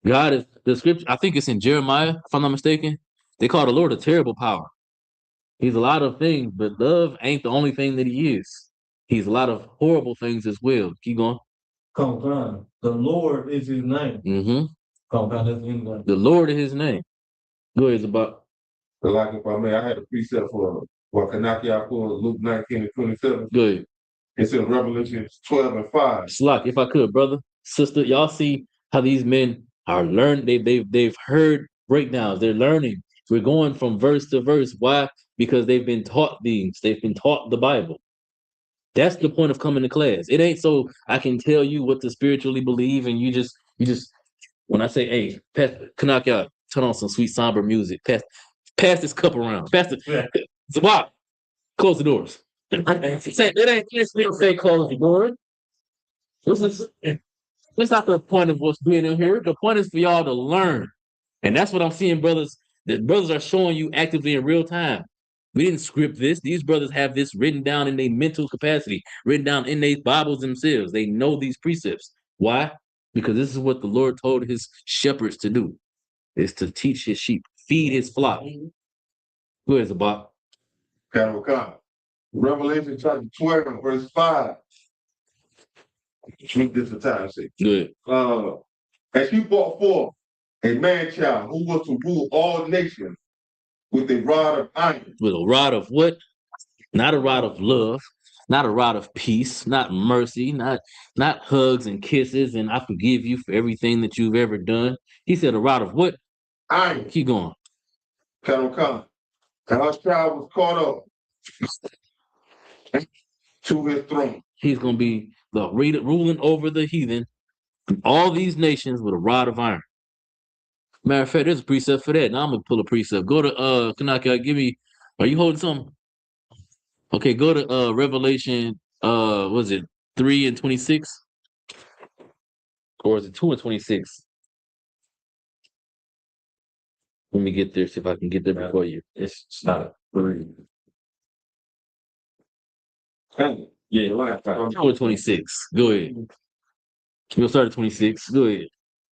God is the scripture. I think it's in Jeremiah, if I'm not mistaken. They call the Lord a terrible power. He's a lot of things, but love ain't the only thing that he is. He's a lot of horrible things as well. Keep going. Come on. The Lord is his name. Mm-hmm. Come on, that's his name. The Lord is his name. Go ahead, Zabak. So like if I may, I had a precept for Kanaki for Luke 19 and 27. Go ahead. It's in Revelation 12 and 5. Slock, if I could, brother, sister, y'all see how these men are learning. They've heard breakdowns. They're learning. We're going from verse to verse. Why? Because they've been taught things. They've been taught the Bible. That's the point of coming to class. It ain't so I can tell you what to spiritually believe, and you just when I say, hey, Kanaka, turn on some sweet somber music. Pass this cup around. Pass it. Zabak, close the doors. It ain't say close the door. That's not the point of what's being in here. The point is for y'all to learn. And that's what I'm seeing, brothers. The brothers are showing you actively in real time. We didn't script this. These brothers have this written down in their mental capacity, written down in their Bibles themselves. They know these precepts. Why? Because this is what the Lord told his shepherds to do, is to teach his sheep, feed his flock. Who is Zabak? Revelation chapter 12, verse 5. Read this for time's sake. Good. And she brought forth a man child who was to rule all nations with a rod of iron. With a rod of what? Not a rod of love, not a rod of peace, not mercy, not hugs and kisses, and I forgive you for everything that you've ever done. He said a rod of what? Iron. Keep going. And her child was caught up to his throne. He's going to be ruling over the heathen, all these nations with a rod of iron. Matter of fact, there's a precept for that. Now I'm going to pull a precept. Go to, Kanaka, give me, are you holding something? Okay, go to Revelation, what is it, 3 and 26? Or is it 2 and 26? Let me get there, see if I can get there before you. It's not 3. Yeah, 2 and 26. Go ahead. We'll start at 26. Go ahead.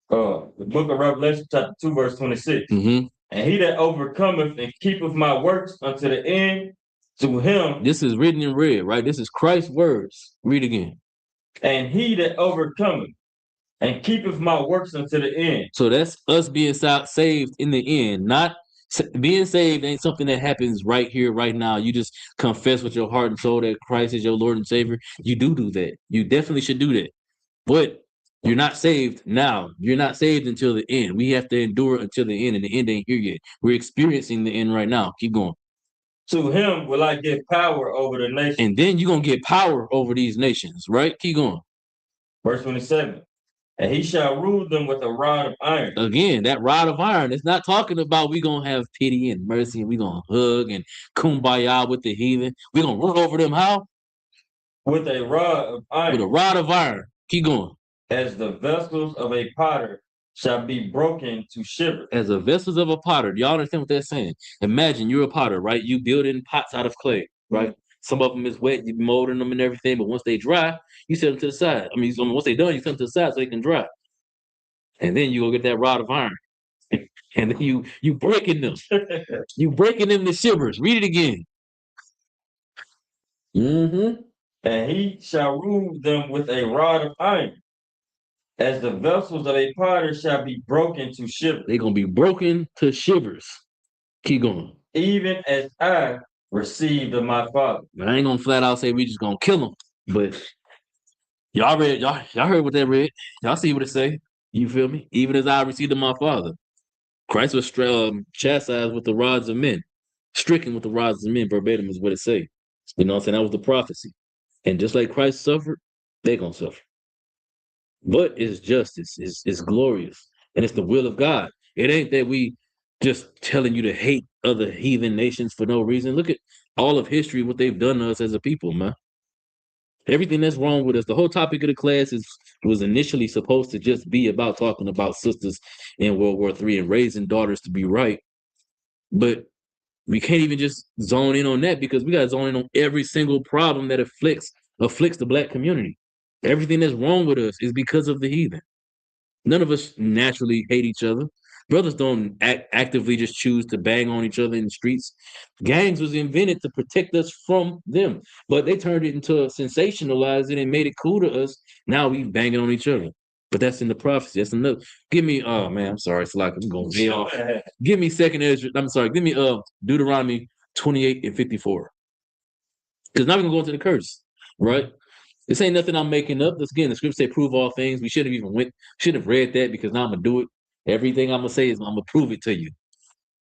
The book of Revelation, chapter 2, verse 26. Mm-hmm. And he that overcometh and keepeth my works unto the end, to him. This is written in red, right? This is Christ's words. Read again. And he that overcometh and keepeth my works unto the end. So that's us being saved in the end. Not being saved ain't something that happens right here, right now. You just confess with your heart and soul that Christ is your Lord and Savior. You do that. You definitely should do that. But you're not saved now. You're not saved until the end. We have to endure until the end, and the end ain't here yet. We're experiencing the end right now. Keep going. To him will I give power over the nations. And then you're going to get power over these nations, right? Keep going. Verse 27. And he shall rule them with a rod of iron. Again, that rod of iron, it's not talking about we going to have pity and mercy and we going to hug and kumbaya with the heathen. We're going to rule over them how? With a rod of iron. With a rod of iron. Keep going. As the vessels of a potter shall be broken to shivers. As the vessels of a potter. Do y'all understand what they're saying? Imagine you're a potter, right? You building pots out of clay, right? Some of them is wet, you molding them and everything, but once they dry, you set them to the side. I mean, once they're done, you set them to the side so they can dry. And then you go get that rod of iron. And then you breaking them. You breaking them to shivers. Read it again. Mm-hmm. and he shall rule them with a rod of iron, as the vessels of a potter shall be broken to shivers. They're gonna be broken to shivers. Keep going. Even as I received of my father. But I ain't gonna flat out say we just gonna kill them. But y'all heard what they read. Y'all see what it say. You feel me? Even as I received of my father. Christ was chastised with the rods of men, stricken with the rods of men, verbatim is what it say. You know what I'm saying? That was the prophecy. And just like Christ suffered, they're gonna suffer. But it's justice, it's glorious, and it's the will of God. It ain't that we just telling you to hate other heathen nations for no reason. Look at all of history, what they've done to us as a people, man. Everything that's wrong with us. The whole topic of the class was initially supposed to just be about talking about sisters in World War III and raising daughters to be right. But we can't even just zone in on that because we got to zone in on every single problem that afflicts the black community. Everything that's wrong with us is because of the heathen. None of us naturally hate each other. Brothers don't actively just choose to bang on each other in the streets. Gangs was invented to protect us from them, but they turned it into sensationalized it and made it cool to us. Now we banging on each other. But that's in the prophecy. That's enough. Give me, oh man, I'm sorry. It's like I'm going way off. Give me second Ezra. I'm sorry. Give me Deuteronomy 28 and 54. Because now we're gonna go into the curse, right? This ain't nothing I'm making up. This again, the scriptures say prove all things. We should have read that because now I'm gonna do it. Everything I'm gonna say is I'm gonna prove it to you.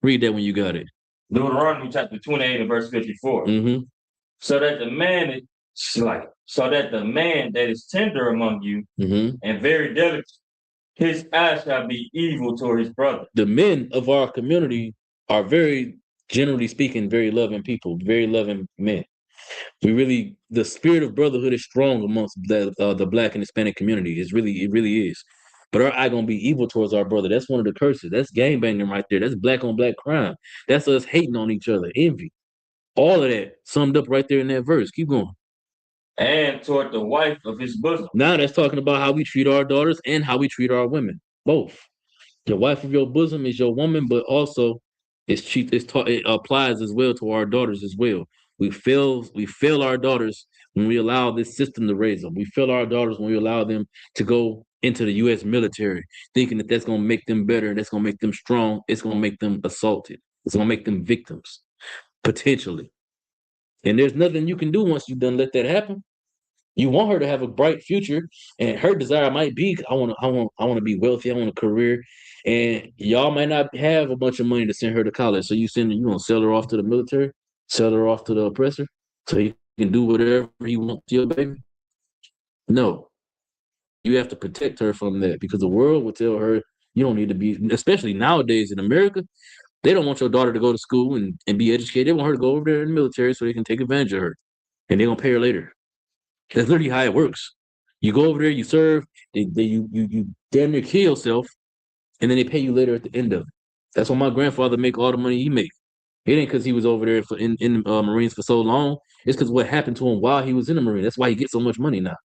Read that when you got it. Deuteronomy chapter 28 and verse 54. Mm-hmm. So that the man that is tender among you Mm-hmm. and very delicate, his eyes shall be evil toward his brother. The men of our community are very, generally speaking, very loving people, very loving men. The spirit of brotherhood is strong amongst the black and Hispanic community. It really is. But our eye gonna be evil towards our brother. That's one of the curses. That's gangbanging right there. That's black on black crime. That's us hating on each other, envy. All of that summed up right there in that verse. Keep going. And toward the wife of his bosom. Now that's talking about how we treat our daughters and how we treat our women. Both. The wife of your bosom is your woman, but also it applies as well to our daughters as well. We fail our daughters when we allow this system to raise them. We fail our daughters when we allow them to go into the U.S. military, thinking that that's going to make them better, that's going to make them strong. It's going to make them assaulted. It's going to make them victims, potentially. And there's nothing you can do once you done let that happen. You want her to have a bright future, and her desire might be, I want to be wealthy. I want a career, and y'all might not have a bunch of money to send her to college. So you gonna sell her off to the military, sell her off to the oppressor, so he can do whatever he wants to your baby. No, you have to protect her from that because the world will tell her you don't need to be. Especially nowadays in America, they don't want your daughter to go to school and be educated. They want her to go over there in the military so they can take advantage of her, and they're gonna pay her later. That's literally how it works. You go over there, you serve, you damn near kill yourself, and then they pay you later at the end of it. That's why my grandfather make all the money he make. It ain't because he was over there in Marines for so long. It's because what happened to him while he was in the Marine. That's why he gets so much money now.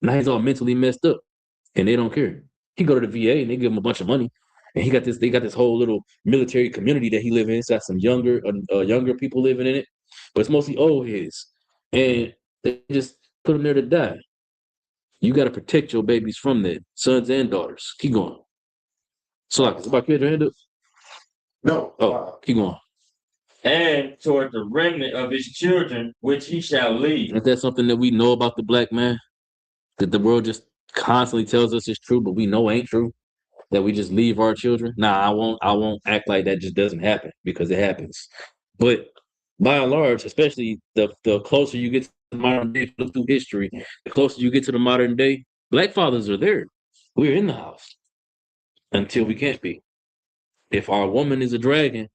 Now he's all mentally messed up, and they don't care. He go to the VA and they give him a bunch of money, and they got this whole little military community that he live in. It's got some younger people living in it, but it's mostly old heads, and they just put them there to die. You got to protect your babies from that, sons and daughters. Keep going. So, like, is about your hand up? No. Oh, keep going. And toward the remnant of his children, which he shall lead. Is that something that we know about the black man? That the world just constantly tells us is true, but we know ain't true? That we just leave our children? Nah, I won't act like that just doesn't happen because it happens. But by and large, especially the closer you get to the modern day, look through history, the closer you get to the modern day, black fathers are there. We're in the house until we can't be. If our woman is a dragon,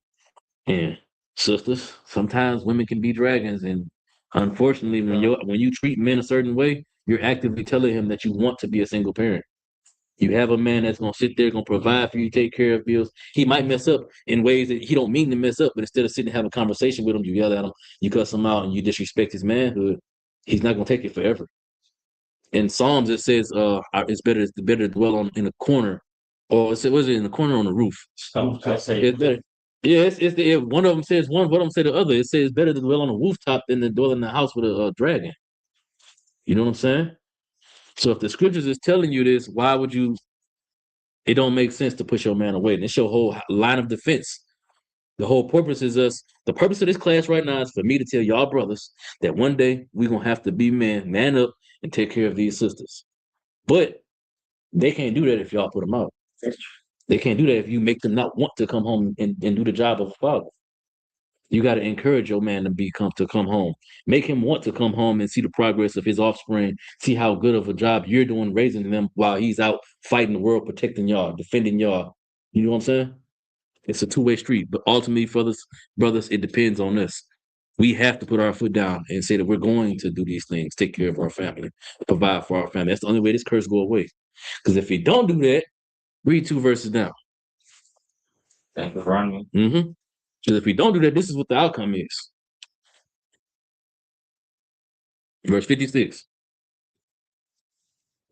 and sisters, sometimes women can be dragons, and unfortunately, when you treat men a certain way, you're actively telling him that you want to be a single parent. You have a man that's gonna sit there, gonna provide for you, take care of bills. He might mess up in ways that he don't mean to mess up, but instead of sitting and having a conversation with him, you yell at him, you cuss him out, and you disrespect his manhood. He's not gonna take it forever. In Psalms, it says, "It's better to dwell in a corner, or was it in the corner on the roof?" It's better. Yeah, one of them says one of them say the other. It says better to dwell on a rooftop than to dwell in the house with a dragon. You know what I'm saying? So if the scriptures is telling you this, why would you? It don't make sense to push your man away. And it's your whole line of defense. The whole purpose is us. The purpose of this class right now is for me to tell y'all brothers that one day we're gonna have to be man up, and take care of these sisters. But they can't do that if y'all put them out. They can't do that if you make them not want to come home and do the job of a father. You got to encourage your man to come home. Make him want to come home and see the progress of his offspring, see how good of a job you're doing raising them while he's out fighting the world, protecting y'all, defending y'all. You know what I'm saying? It's a two-way street. But ultimately, brothers, it depends on us. We have to put our foot down and say that we're going to do these things, take care of our family, provide for our family. That's the only way this curse go away. Because if you don't do that, read 2 verses down. Thank you, Ronnie. Mm-hmm. Because if we don't do that, this is what the outcome is. Verse 56.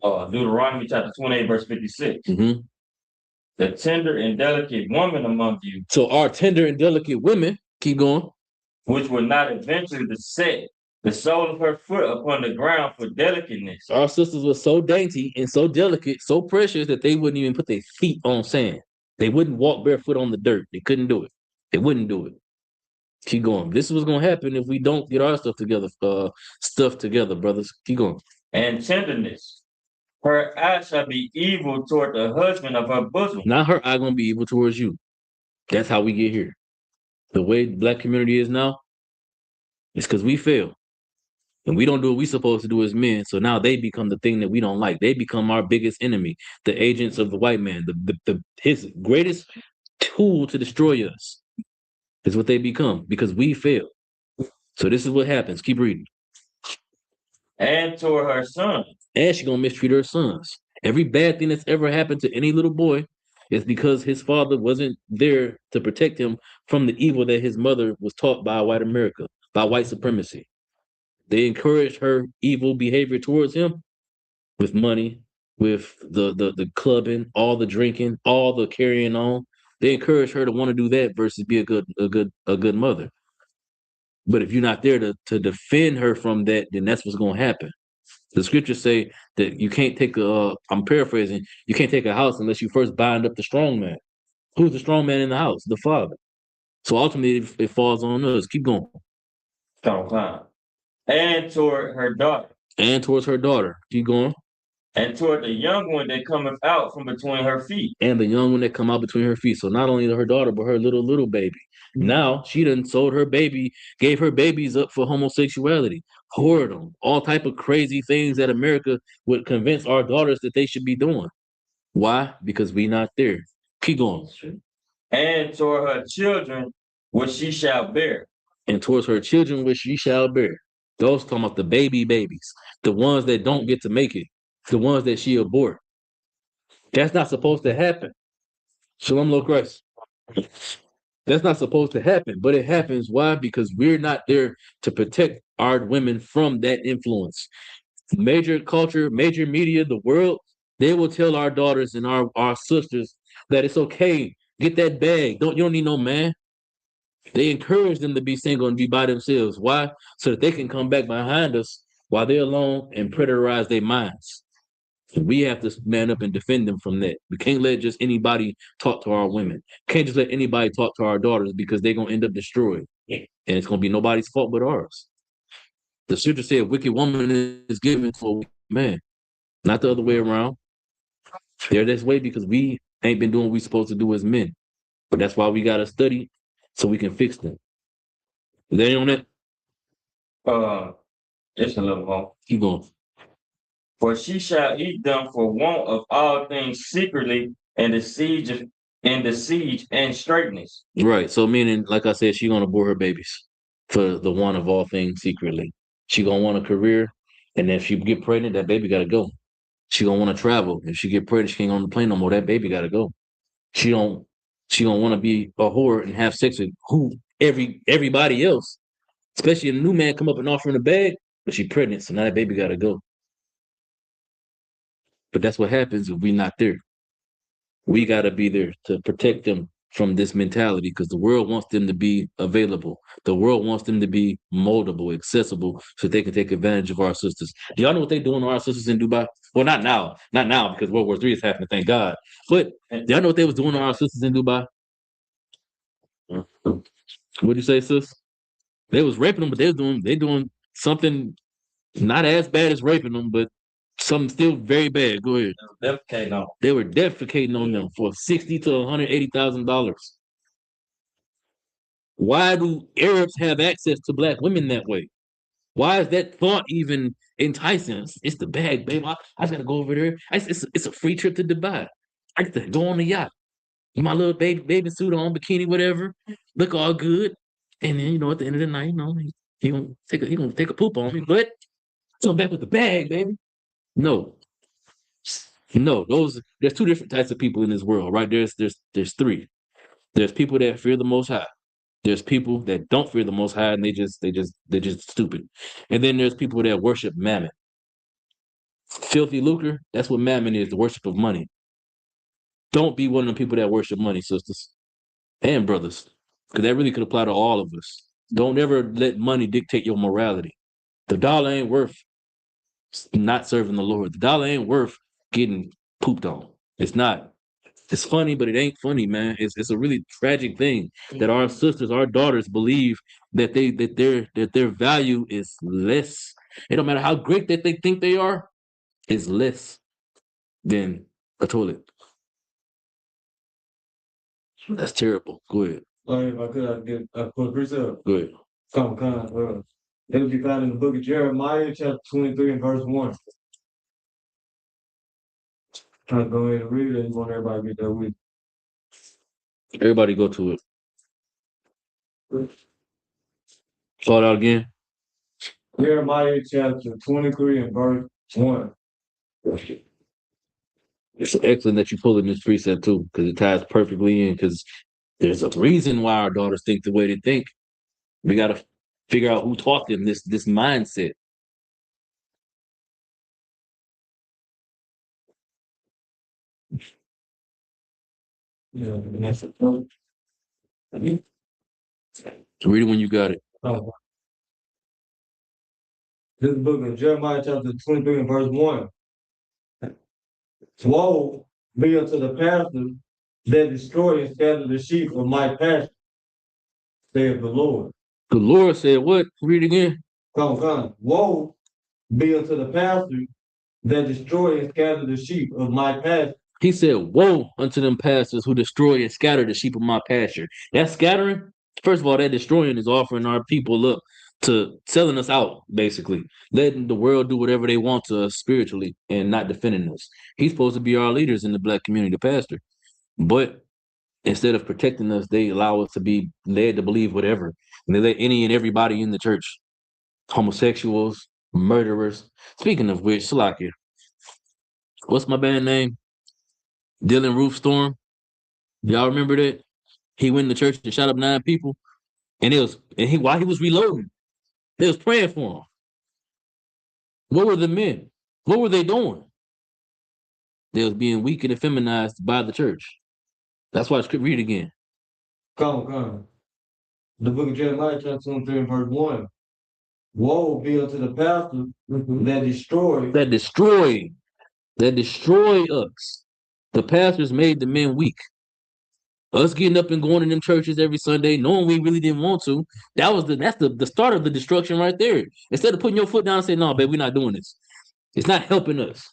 Deuteronomy chapter 28, verse 56. Mm-hmm. The tender and delicate woman among you. So our tender and delicate women, keep going, which will not adventure to set the sole of her foot upon the ground for delicateness. Our sisters were so dainty and so delicate, so precious that they wouldn't even put their feet on sand. They wouldn't walk barefoot on the dirt. They couldn't do it. They wouldn't do it. Keep going. This is what's going to happen if we don't get our stuff together, brothers. Keep going. And tenderness. Her eye shall be evil toward the husband of her bosom. Not her eye going to be evil towards you. That's how we get here. The way the black community is now, it's because we fail. And we don't do what we're supposed to do as men. So now they become the thing that we don't like. They become our biggest enemy, the agents of the white man. His greatest tool to destroy us is what they become because we fail. So this is what happens. Keep reading. And toward her son. And she's going to mistreat her sons. Every bad thing that's ever happened to any little boy is because his father wasn't there to protect him from the evil that his mother was taught by white America, by white supremacy. They encouraged her evil behavior towards him with money, with the clubbing, all the drinking, all the carrying on. They encouraged her to want to do that versus be a good mother. But if you're not there to defend her from that, then that's what's going to happen. The scriptures say that you can't take I'm paraphrasing, you can't take a house unless you first bind up the strong man. Who's the strong man in the house? The father. So ultimately, it falls on us. Keep going. And toward her daughter. And towards her daughter. Keep going. And toward the young one that cometh out from between her feet. And the young one that come out between her feet. So not only her daughter, but her little baby. Now she done sold her baby, gave her babies up for homosexuality, whoredom, all type of crazy things that America would convince our daughters that they should be doing. Why? Because we not there. Keep going. And toward her children, which she shall bear. And towards her children, which she shall bear. Those talking about the babies, the ones that don't get to make it, the ones that she abort. That's not supposed to happen. Shalom, Lord Christ. That's not supposed to happen, but it happens. Why? Because we're not there to protect our women from that influence. Major culture, major media, the world, they will tell our daughters and our sisters that it's okay. Get that bag. You don't need no man. They encourage them to be single and be by themselves. Why? So that they can come back behind us while they're alone and predatorize their minds. And we have to man up and defend them from that. We can't let just anybody talk to our women. Can't just let anybody talk to our daughters because they're going to end up destroyed. And it's going to be nobody's fault but ours. The scripture said a wicked woman is given to a wicked man, not the other way around. They're this way because we ain't been doing what we're supposed to do as men. But that's why we got to study so we can fix them. Is there any on that? Just a little more. Keep going. For she shall eat them for want of all things secretly, and the siege and straightness. Right. So meaning, like I said, she's gonna bore her babies for the want of all things secretly. She gonna want a career, and if she get pregnant, that baby gotta go. She gonna want to travel. If she get pregnant, she ain't on the plane no more. That baby gotta go. She gonna want to be a whore and have sex with everybody else, especially a new man come up and offer in a bag, but she pregnant, so now that baby gotta go. But that's what happens if we not there. We got to be there to protect them from this mentality because the world wants them to be available. The world wants them to be moldable, accessible, so they can take advantage of our sisters. Do y'all know what they're doing to our sisters in Dubai? Well, not now, because World War III is happening, thank God. But do y'all know what they was doing to our sisters in Dubai? What'd you say, sis? They was raping them, but they doing something not as bad as raping them, but something still very bad. Go ahead. They were defecating on them for $60,000 to $180,000. Why do Arabs have access to black women that way? Why is that thought even enticing? It's the bag, babe. I just gotta go over there. It's a free trip to Dubai. I get to go on the yacht. My little baby suit on, bikini, whatever. Look all good. And then, at the end of the night, he gonna take a poop on me. But come back with the bag, baby. No. No, there's two different types of people in this world, right? There's three. There's people that fear the most high. There's people that don't fear the most high and they're just stupid. And then there's people that worship mammon. Filthy lucre, that's what mammon is, the worship of money. Don't be one of the people that worship money, sisters and brothers. Because that really could apply to all of us. Don't ever let money dictate your morality. The dollar ain't worth not serving the Lord. The dollar ain't worth getting pooped on. It's not. It's funny, but it ain't funny, man. It's a really tragic thing that our sisters, our daughters believe that their value is less. It don't matter how great that they think they are, is less than a toilet. That's terrible. Go ahead. If I could, I'd get a quick precept. Go ahead. It would be found in the book of Jeremiah, chapter 23 and verse 1. Trying to go ahead and read it, and you want everybody to get that with you. Everybody go to it. Start out again. Jeremiah chapter 23 and verse 1. It's excellent that you pull in this precept too, because it ties perfectly in. Because there's a reason why our daughters think the way they think. We got to figure out who taught them this mindset. Yeah, and that's it. Read it when you got it. Oh. This book of Jeremiah chapter 23 and verse 1. Woe be unto the pastor that destroy and scatter the sheep of my pasture, saith the Lord. The Lord said what? Read it again. Come. Woe be unto the pastor that destroy and scatter the sheep of my pasture. He said, woe unto them pastors who destroy and scatter the sheep of my pasture. That scattering, first of all, that destroying is offering our people up to selling us out, basically. Letting the world do whatever they want to us spiritually and not defending us. He's supposed to be our leaders in the black community, the pastor. But instead of protecting us, they allow us to be led to believe whatever. And they let any and everybody in the church. Homosexuals, murderers. Speaking of which, Salakia, what's my band name? Dylan Roof Storm. Y'all remember that? He went in the church and shot up 9 people. And while he was reloading, they was praying for him. What were the men? What were they doing? They was being weak and effeminized by the church. That's why I could read again. Come. The book of Jeremiah chapter 23 and verse 1. Woe be unto the pastor that destroy us. The pastors made the men weak. Us getting up and going to them churches every Sunday, knowing we really didn't want to, that's the start of the destruction right there. Instead of putting your foot down and saying, no, babe, we're not doing this. It's not helping us.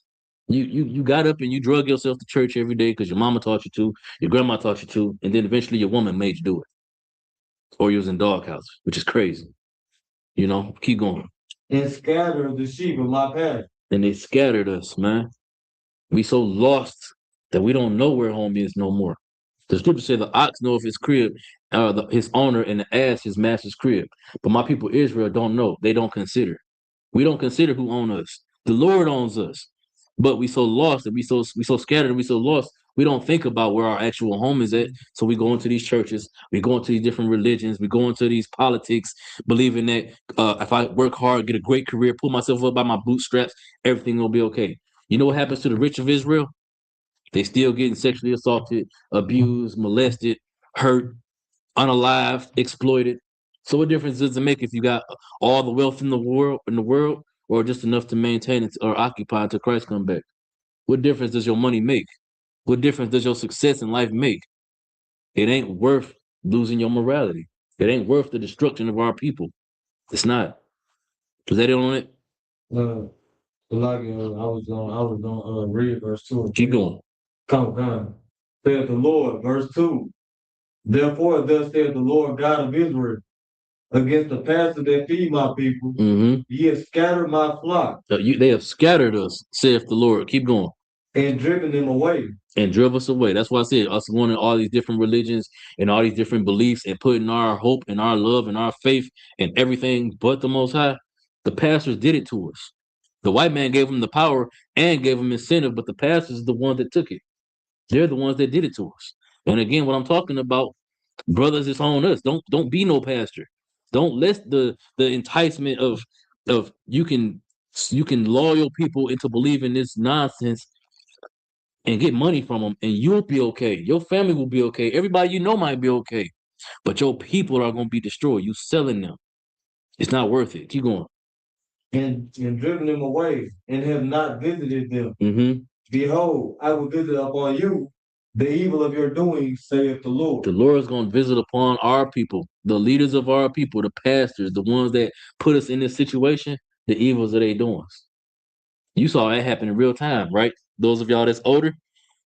You got up and you drug yourself to church every day because your mama taught you to, your grandma taught you to, and then eventually your woman made you do it. Or you was in doghouse, which is crazy. Keep going. And scattered the sheep of my pasture. And they scattered us, man. We so lost that we don't know where home is no more. The scripture said the ox know of his crib, his owner, and the ass his master's crib. But my people Israel don't know. They don't consider. We don't consider who owns us. The Lord owns us. But we so lost and we so scattered and we so lost. We don't think about where our actual home is at. So we go into these churches, we go into these different religions, we go into these politics, believing that if I work hard, get a great career, pull myself up by my bootstraps, everything will be okay. You know what happens to the rich of Israel? They still getting sexually assaulted, abused, molested, hurt, unalived, exploited. So what difference does it make if you got all the wealth in the world, or just enough to maintain it or occupy until Christ come back? What difference does your money make? What difference does your success in life make? It ain't worth losing your morality. It ain't worth the destruction of our people. It's not. Was that it on it? I was gonna read verse 2. Keep going. Come. Saith the Lord, verse 2. Therefore, thus saith the Lord God of Israel, against the pastors that feed my people, ye have scattered my flock. They have scattered us, saith the Lord. Keep going. And driven them away. And drove us away. That's why I said us wanting all these different religions and all these different beliefs and putting our hope and our love and our faith and everything but the Most High. The pastors did it to us. The white man gave them the power and gave them incentive, but the pastors are the ones that took it. They're the ones that did it to us. And again, what I'm talking about, brothers, it's on us. Don't be no pastor. Don't let the enticement of you can lull people into believing this nonsense and get money from them, and you'll be okay. Your family will be okay. Everybody you know might be okay, but your people are going to be destroyed. You selling them. It's not worth it. Keep going. And driven them away, and have not visited them. Behold, I will visit upon you the evil of your doings, saith the Lord. The Lord is going to visit upon our people, the leaders of our people, the pastors, the ones that put us in this situation, the evils of their doings. You saw that happen in real time, right? Those of y'all that's older,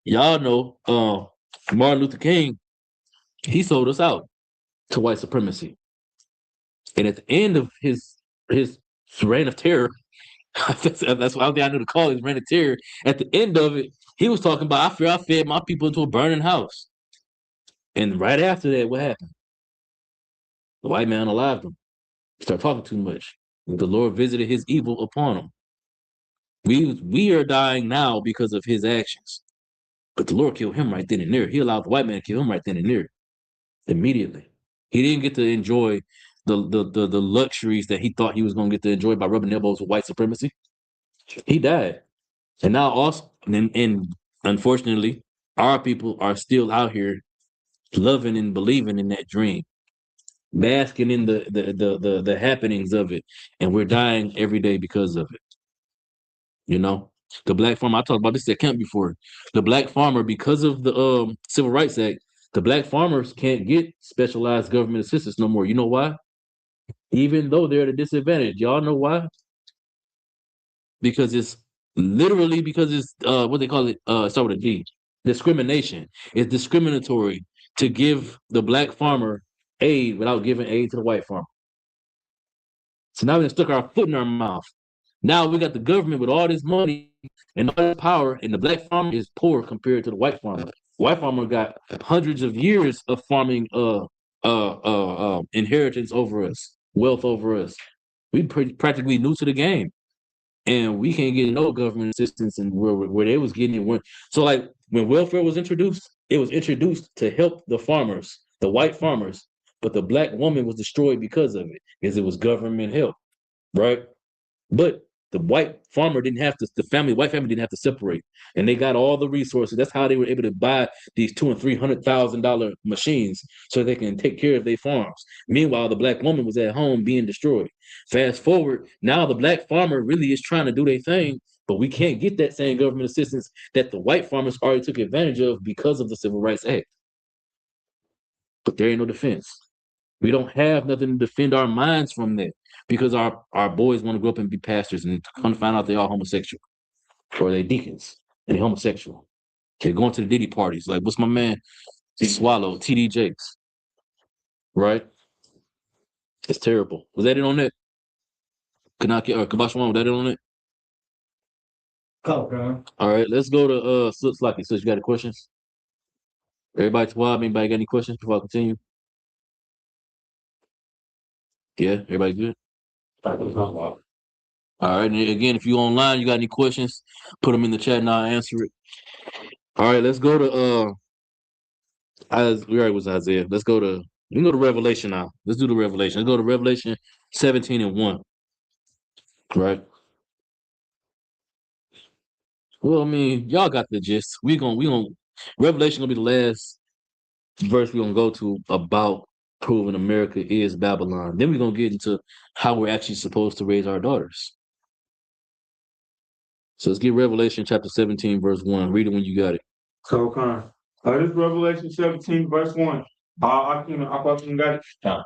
y'all know Martin Luther King, he sold us out to white supremacy. And at the end of his reign of terror, that's what I knew to call it, his reign of terror. At the end of it, he was talking about, I fear I fed my people into a burning house. And right after that, what happened? The white man unalived him. He started talking too much. The Lord visited his evil upon him. We are dying now because of his actions. But the Lord killed him right then and there. He allowed the white man to kill him right then and there. Immediately. He didn't get to enjoy the luxuries that he thought he was going to get to enjoy by rubbing elbows with white supremacy. He died. And now also, and unfortunately, our people are still out here loving and believing in that dream, basking in the happenings of it, and we're dying every day because of it. You know, the black farmer. I talked about this at camp before. The black farmer, because of the Civil Rights Act, the black farmers can't get specialized government assistance no more. You know why? Even though they're at a disadvantage. Y'all know why? Because it's literally because it's what they call it. Start with a D. Discrimination. It's discriminatory to give the black farmer aid without giving aid to the white farmer. So now we stuck our foot in our mouth. Now we got the government with all this money and all this power, and the black farmer is poor compared to the white farmer. White farmer got hundreds of years of farming inheritance over us, wealth over us. We practically new to the game, and we can't get no government assistance, and where they was getting it. So like when welfare was introduced, it was introduced to help the farmers, the white farmers, but the black woman was destroyed because of it, because it was government help, right? But the white farmer didn't have to, white family didn't have to separate, and they got all the resources. That's how they were able to buy these $200,000 and $300,000 machines so they can take care of their farms. Meanwhile, the black woman was at home being destroyed. Fast forward, now the black farmer really is trying to do their thing, but we can't get that same government assistance that the white farmers already took advantage of because of the Civil Rights Act. But there ain't no defense. We don't have nothing to defend our minds from that, because our boys want to grow up and be pastors, and come to find out they are homosexual, or they deacons and they homosexual. They're going to the Diddy parties. Like, what's my man Swallow, TD Jakes, right? It's terrible. Was that it on that? Kanaki or Kabashwan, was that it on it? Okay. All right, let's go to Sis Lucky. Sis, you got any questions? Everybody Twab, anybody got any questions before I continue? Yeah, everybody good? All right, and again, if you online, you got any questions, put them in the chat and I'll answer it. All right, let's go to we already was Isaiah. We can go to Revelation now. Let's do the Revelation. Let's go to Revelation 17:1. Right. Well, I mean, y'all got the gist. We gonna Revelation gonna be the last verse we're gonna go to about proving America is Babylon. Then we're gonna get into how we're actually supposed to raise our daughters. So let's get Revelation chapter 17, verse 1. Read it when you got it. So this Revelation 17, verse 1. I fucking got it. Yeah.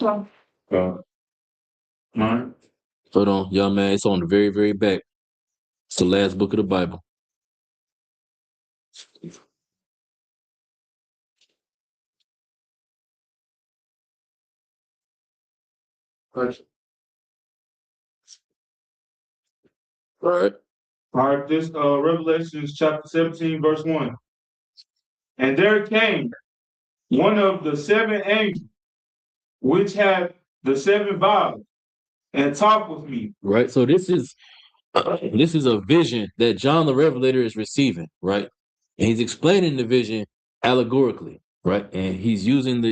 All right. Hold on, young man. It's on the very, very back. It's the last book of the Bible. All right. All right, this Revelation chapter 17, verse 1. And there came one of the seven angels, which had the seven vials, and talked with me. Right. So this is a vision that John the Revelator is receiving, right? And he's explaining the vision allegorically, right? And he's using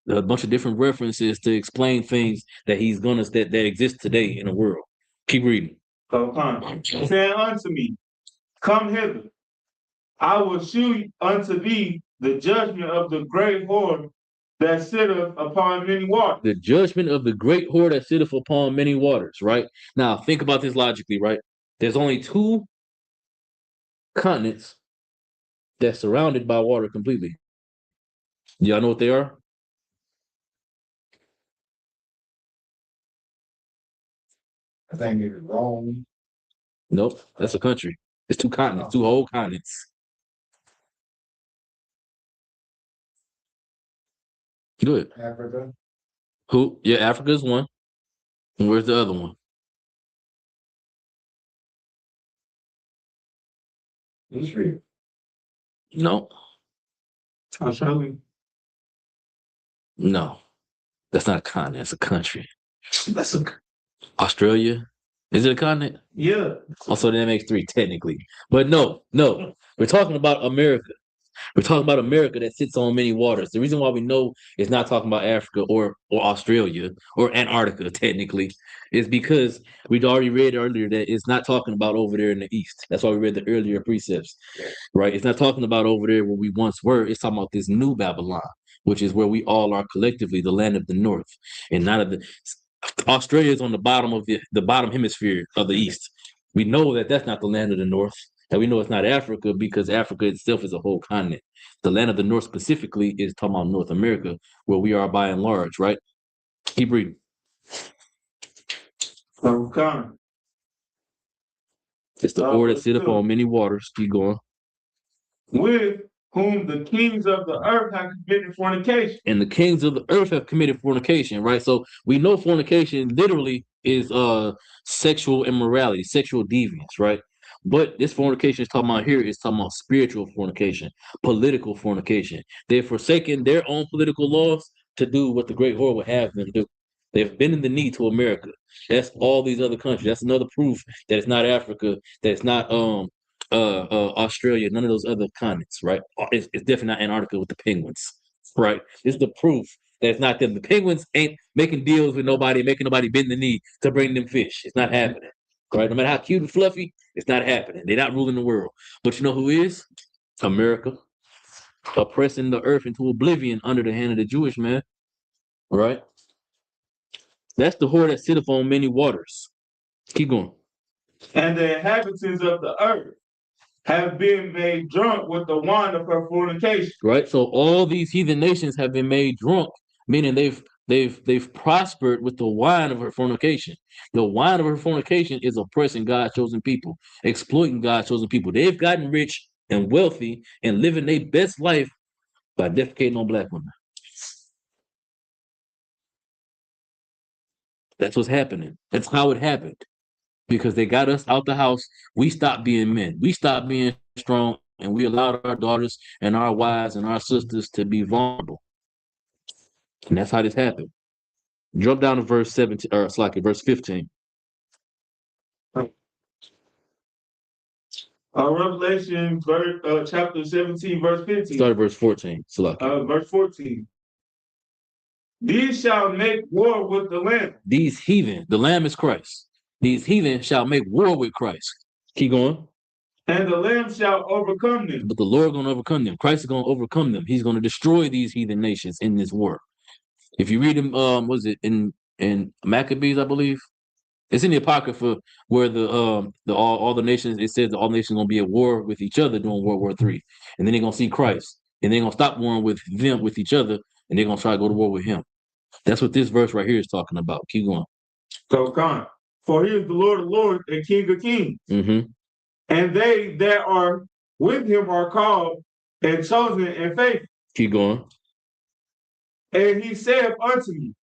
a bunch of different references to explain things that that exist today in the world. Keep reading. Saying unto me, come hither, I will shew unto thee the judgment of the great whore that sitteth upon many waters. The judgment of the great whore that sitteth upon many waters, right? Now think about this logically, right? There's only two continents that's surrounded by water completely. Y'all know what they are? I think it's wrong. Nope, that's a country. It's two continents, two whole continents. Good. Africa. Who? Yeah, Africa's one. And where's the other one? Israel. No. Australia. No. That's not a continent, it's a country. That's a Australia. Is it a continent? yeah. Also, that makes three technically. But no. We're talking about America. We're talking about America that sits on many waters. The reason why we know it's not talking about Africa or Australia or Antarctica technically is because we'd already read earlier that it's not talking about over there in the east. That's why we read the earlier precepts, right? It's not talking about over there where we once were. It's talking about this new Babylon, which is where we all are collectively, the land of the north, and not of the. Australia is on the bottom of the bottom hemisphere of the east. We know that that's not the land of the north. And we know it's not Africa because Africa itself is a whole continent. The land of the north specifically is talking about North America, where we are by and large, right? Keep reading. Okay. It's the whore that sit up on many waters. Keep going. With whom the kings of the earth have committed fornication. And the kings of the earth have committed fornication, right? So we know fornication literally is sexual immorality, sexual deviance, right? But this fornication is talking about here is talking about spiritual fornication, political fornication. They've forsaken their own political laws to do what the great whore would have them do. They've been in the knee to America. That's all these other countries. That's another proof that it's not Africa, that it's not Australia, none of those other continents, right? It's definitely not Antarctica with the penguins, right? It's the proof that it's not them. The penguins ain't making deals with nobody, making nobody bend the knee to bring them fish. It's not happening, right? No matter how cute and fluffy, it's not happening. They're not ruling the world. But you know who is? America. Oppressing the earth into oblivion under the hand of the Jewish man, right? That's the whore that sitteth on many waters. Keep going. And the inhabitants of the earth have been made drunk with the wine of her fornication. Right. So all these heathen nations have been made drunk, meaning they've prospered with the wine of her fornication. The wine of her fornication is oppressing God's chosen people, exploiting God's chosen people. They've gotten rich and wealthy and living their best life by defecating on black women. That's what's happening. That's how it happened. Because they got us out the house. We stopped being men. We stopped being strong, and we allowed our daughters and our wives and our sisters to be vulnerable. And that's how this happened. Jump down to verse 17, or verse 15. Revelation chapter 17, verse 15. Start at verse 14. Verse 14. These shall make war with the Lamb. These heathen, the Lamb is Christ. These heathen shall make war with Christ. Keep going. and the Lamb shall overcome them. But the Lord gonna overcome them. Christ is gonna overcome them. He's gonna destroy these heathen nations in this war. If you read him, was it in Maccabees, I believe? It's in the Apocrypha where the all the nations, it says that all nations gonna be at war with each other during World War III. And then they're gonna see Christ. And they're gonna stop warring with them with each other, and they're gonna try to go to war with him. That's what this verse right here is talking about. Keep going. So come. For he is the Lord of lords and King of kings. Mm-hmm. And they that are with him are called and chosen and faithful. Keep going. And he saith unto me,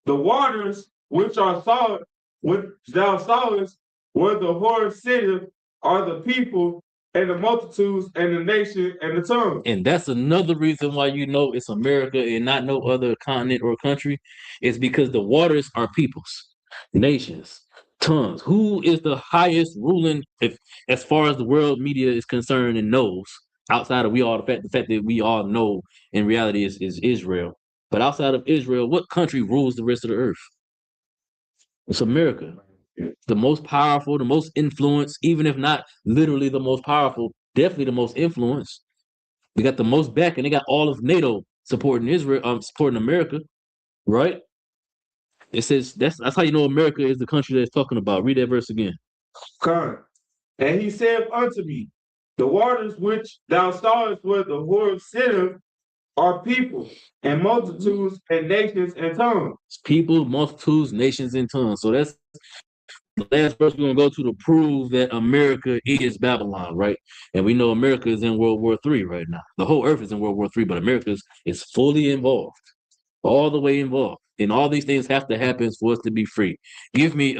the waters which are solid, which thou sawest, where the horse sitteth, are the people and the multitudes and the nation and the tongue. And that's another reason why you know it's America and not no other continent or country. It's because the waters are peoples, nations, tongues. Who is the highest ruling, if as far as the world media is concerned and knows, outside of the fact that we all know in reality is Israel. But outside of Israel, what country rules the rest of the earth? It's America. The most powerful, the most influence, even if not literally the most powerful, definitely the most influence. They got the most back, and they got all of NATO supporting Israel, supporting America, right? It says that's how you know America is the country that it's talking about. Read that verse again. Come. And he said unto me, the waters which thou sawest where the horse sitteth are people and multitudes and nations and tongues. It's people, multitudes, nations, and tongues. So that's the last verse we're gonna go to prove that America is Babylon, right? And we know America is in World War III right now. The whole earth is in World War III, but America is fully involved, all the way involved. And all these things have to happen for us to be free. Give me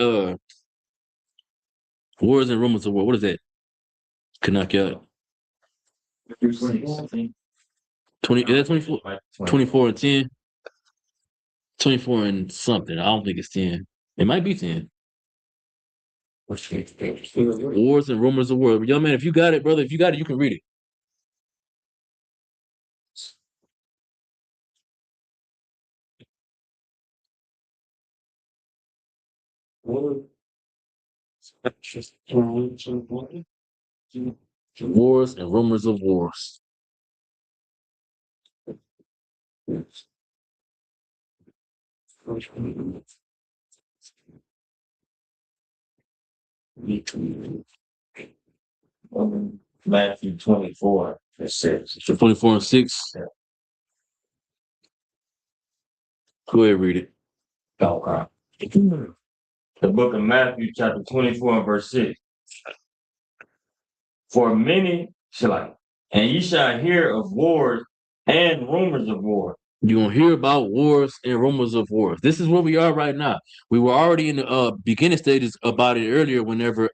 Wars and Rumors of War. What is that? Could knock you out. 20, is that 24? 24 and 10. 24 and something. I don't think it's 10. It might be 10. Wars and Rumors of War. Young man, if you got it, brother, if you got it, you can read it. Wars and Rumors of Wars. Matthew 24 and 6. 24 and 6. Yeah. Go ahead, read it. Okay. The book of Matthew, chapter 24 and verse 6. For many and ye shall hear of wars and rumors of war. You're gonna hear about wars and rumors of wars. This is where we are right now. We were already in the beginning stages about it earlier whenever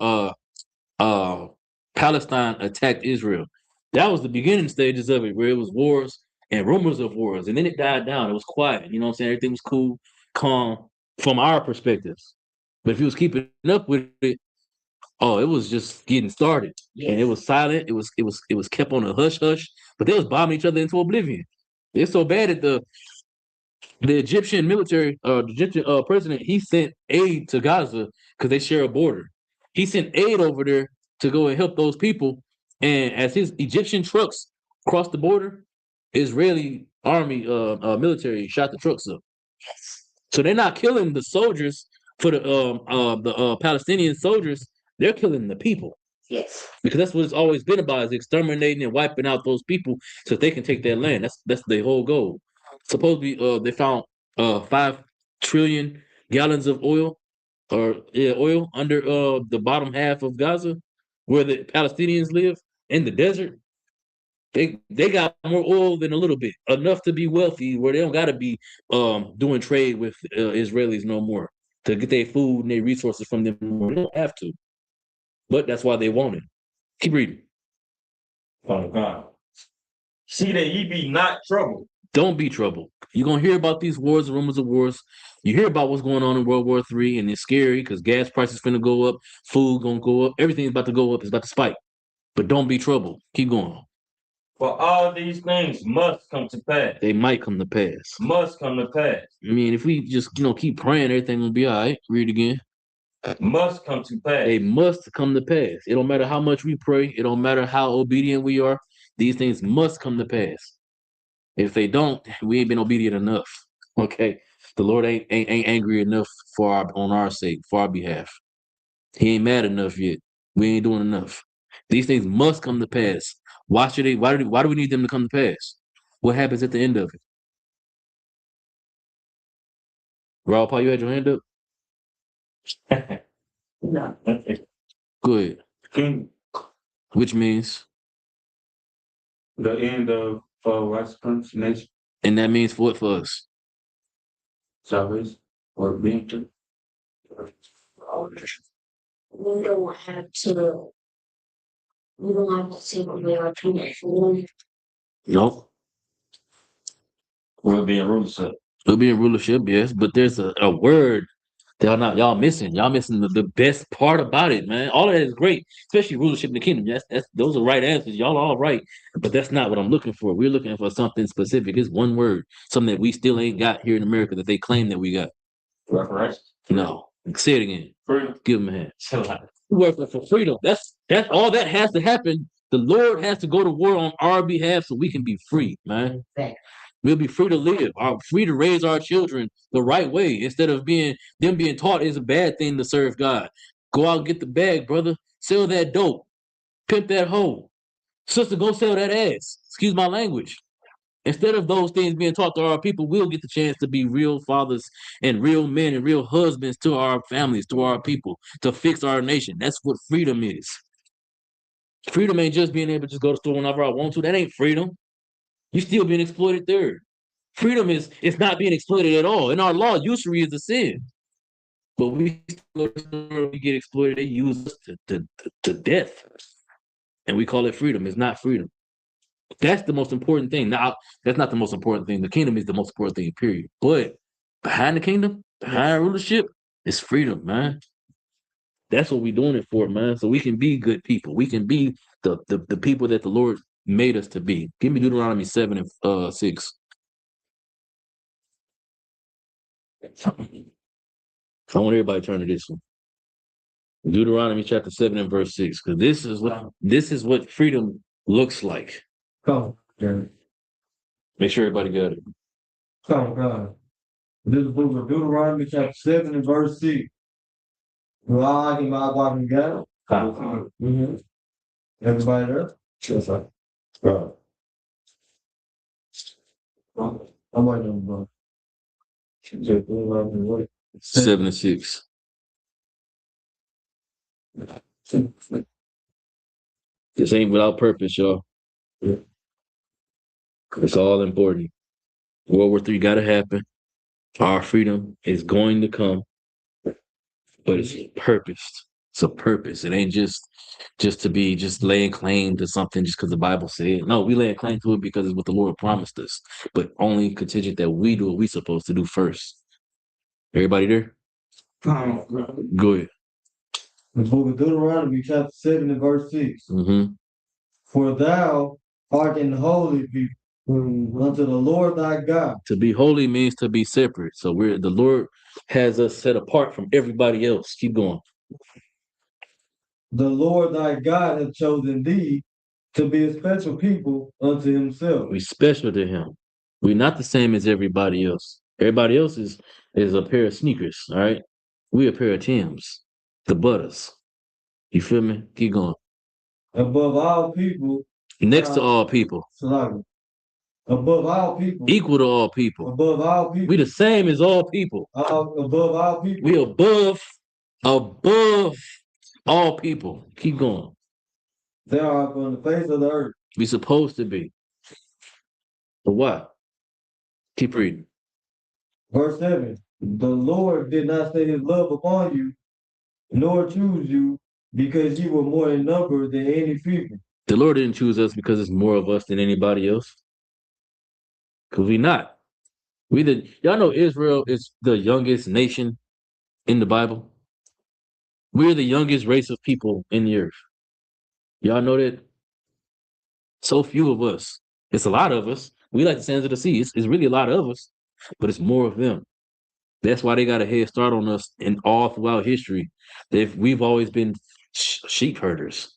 Palestine attacked Israel. That was the beginning stages of it, where it was wars and rumors of wars. And then it died down. It was quiet. You know what I'm saying? Everything was cool, calm from our perspectives. But if you was keeping up with it, oh, it was just getting started. Yes. And it was silent. It was kept on a hush hush. But they was bombing each other into oblivion. It's so bad that the Egyptian military, the Egyptian president, he sent aid to Gaza because they share a border. He sent aid over there to go and help those people. And as his Egyptian trucks crossed the border, Israeli army military shot the trucks up. So they're not killing the soldiers for the Palestinian soldiers. They're killing the people. Yes. Because that's what it's always been about, is exterminating and wiping out those people so they can take their land. That's the whole goal. Supposedly, they found 5 trillion gallons of oil under the bottom half of Gaza, where the Palestinians live in the desert. They got more oil than a little bit, enough to be wealthy, where they don't got to be doing trade with Israelis no more to get their food and their resources from them. They don't have to, but that's why they want it. Keep reading. Father God, see that ye be not troubled. Don't be troubled. You're going to hear about these wars and rumors of wars. You hear about what's going on in World War III, and it's scary because gas prices going to go up, food going to go up, everything's about to go up, it's about to spike. But don't be troubled. Keep going. For all these things must come to pass. They might come to pass. Must come to pass. I mean, if we just keep praying, everything will be all right. Read again. must come to pass. They must come to pass. It don't matter how much we pray. It don't matter how obedient we are. These things must come to pass. If they don't, we ain't been obedient enough. Okay, the Lord ain't angry enough on our sake, for our behalf. He ain't mad enough yet. We ain't doing enough. These things must come to pass. Why should they? Why do we need them to come to pass? What happens at the end of it? Raw Paul, you had your hand up. No. Go ahead. King, Which means, the end of righteousness, nation, and that means what for us? salvation, or being to. We don't have to. We don't have to take away our tradition. No, We'll be in rulership. we'll be in rulership, yes, but there's a word that y'all missing. Y'all missing the best part about it, man. All of that is great, especially rulership in the kingdom. That's those are right answers. Y'all are all right, but that's not what I'm looking for. We're looking for something specific. It's one word, something that we still ain't got here in America that they claim that we got. Reparations. No, say it again. Freedom. Give them a hand. Chill out. We're working for freedom. That's all that has to happen. The Lord has to go to war on our behalf so we can be free, man. We'll be free to live, free to raise our children the right way instead of being taught it's a bad thing to serve God. Go out and get the bag, brother. Sell that dope. Pimp that hoe. Sister, go sell that ass. Excuse my language. Instead of those things being taught to our people, we'll get the chance to be real fathers and real men and real husbands to our families, to our people, to fix our nation. That's what freedom is. Freedom ain't just being able to just go to the store whenever I want to. That ain't freedom. You're still being exploited there. Freedom is not being exploited at all. In our law, usury is a sin. But we get exploited, they use us to death. And we call it freedom. It's not freedom. That's the most important thing. Now, that's not the most important thing. The kingdom is the most important thing, period. But behind the kingdom, behind rulership, is freedom, man. That's what we're doing it for, man. So we can be good people. We can be the people that the Lord made us to be. Give me Deuteronomy 7 and 6. I want everybody to turn to this one. Deuteronomy chapter 7 and verse 6. Because this is what freedom looks like. Come, Jeremy. Make sure everybody got it. Come, God. This is the book of Deuteronomy, chapter 7 and verse 6. Everybody there? Yes, sir. Right. I'm waiting on the 7 and 6. This ain't without purpose, y'all. Yeah. It's all important. World War III got to happen. Our freedom is going to come, but it's purposed. It's a purpose. It ain't just to be just laying claim to something just because the Bible said. No, we laying claim to it because it's what the Lord promised us, but only contingent that we do what we supposed to do first. Everybody there? Go ahead. The book of Deuteronomy, chapter 7 and verse 6. Mm-hmm. For thou art an holy people unto the Lord thy God. To be holy means to be separate. So the Lord has us set apart from everybody else. Keep going. The Lord thy God hath chosen thee to be a special people unto himself. We special to him. We're not the same as everybody else. Everybody else is a pair of sneakers, all right? We a pair of Timbs, the Butters. You feel me? Keep going. Above all people. Next to all people. Above all people. Equal to all people. Above all people. We the same as all people. Above all people. We above all people. Keep going. They are upon the face of the earth. We supposed to be. But why? Keep reading. Verse 7. The Lord did not set his love upon you, nor choose you, because you were more in number than any people. The Lord didn't choose us because it's more of us than anybody else. Because we not. Y'all know Israel is the youngest nation in the Bible. We're the youngest race of people in the earth. Y'all know that? So few of us. It's a lot of us. We like the sands of the sea. It's really a lot of us, but it's more of them. That's why they got a head start on us in all throughout history. We've always been sheep herders.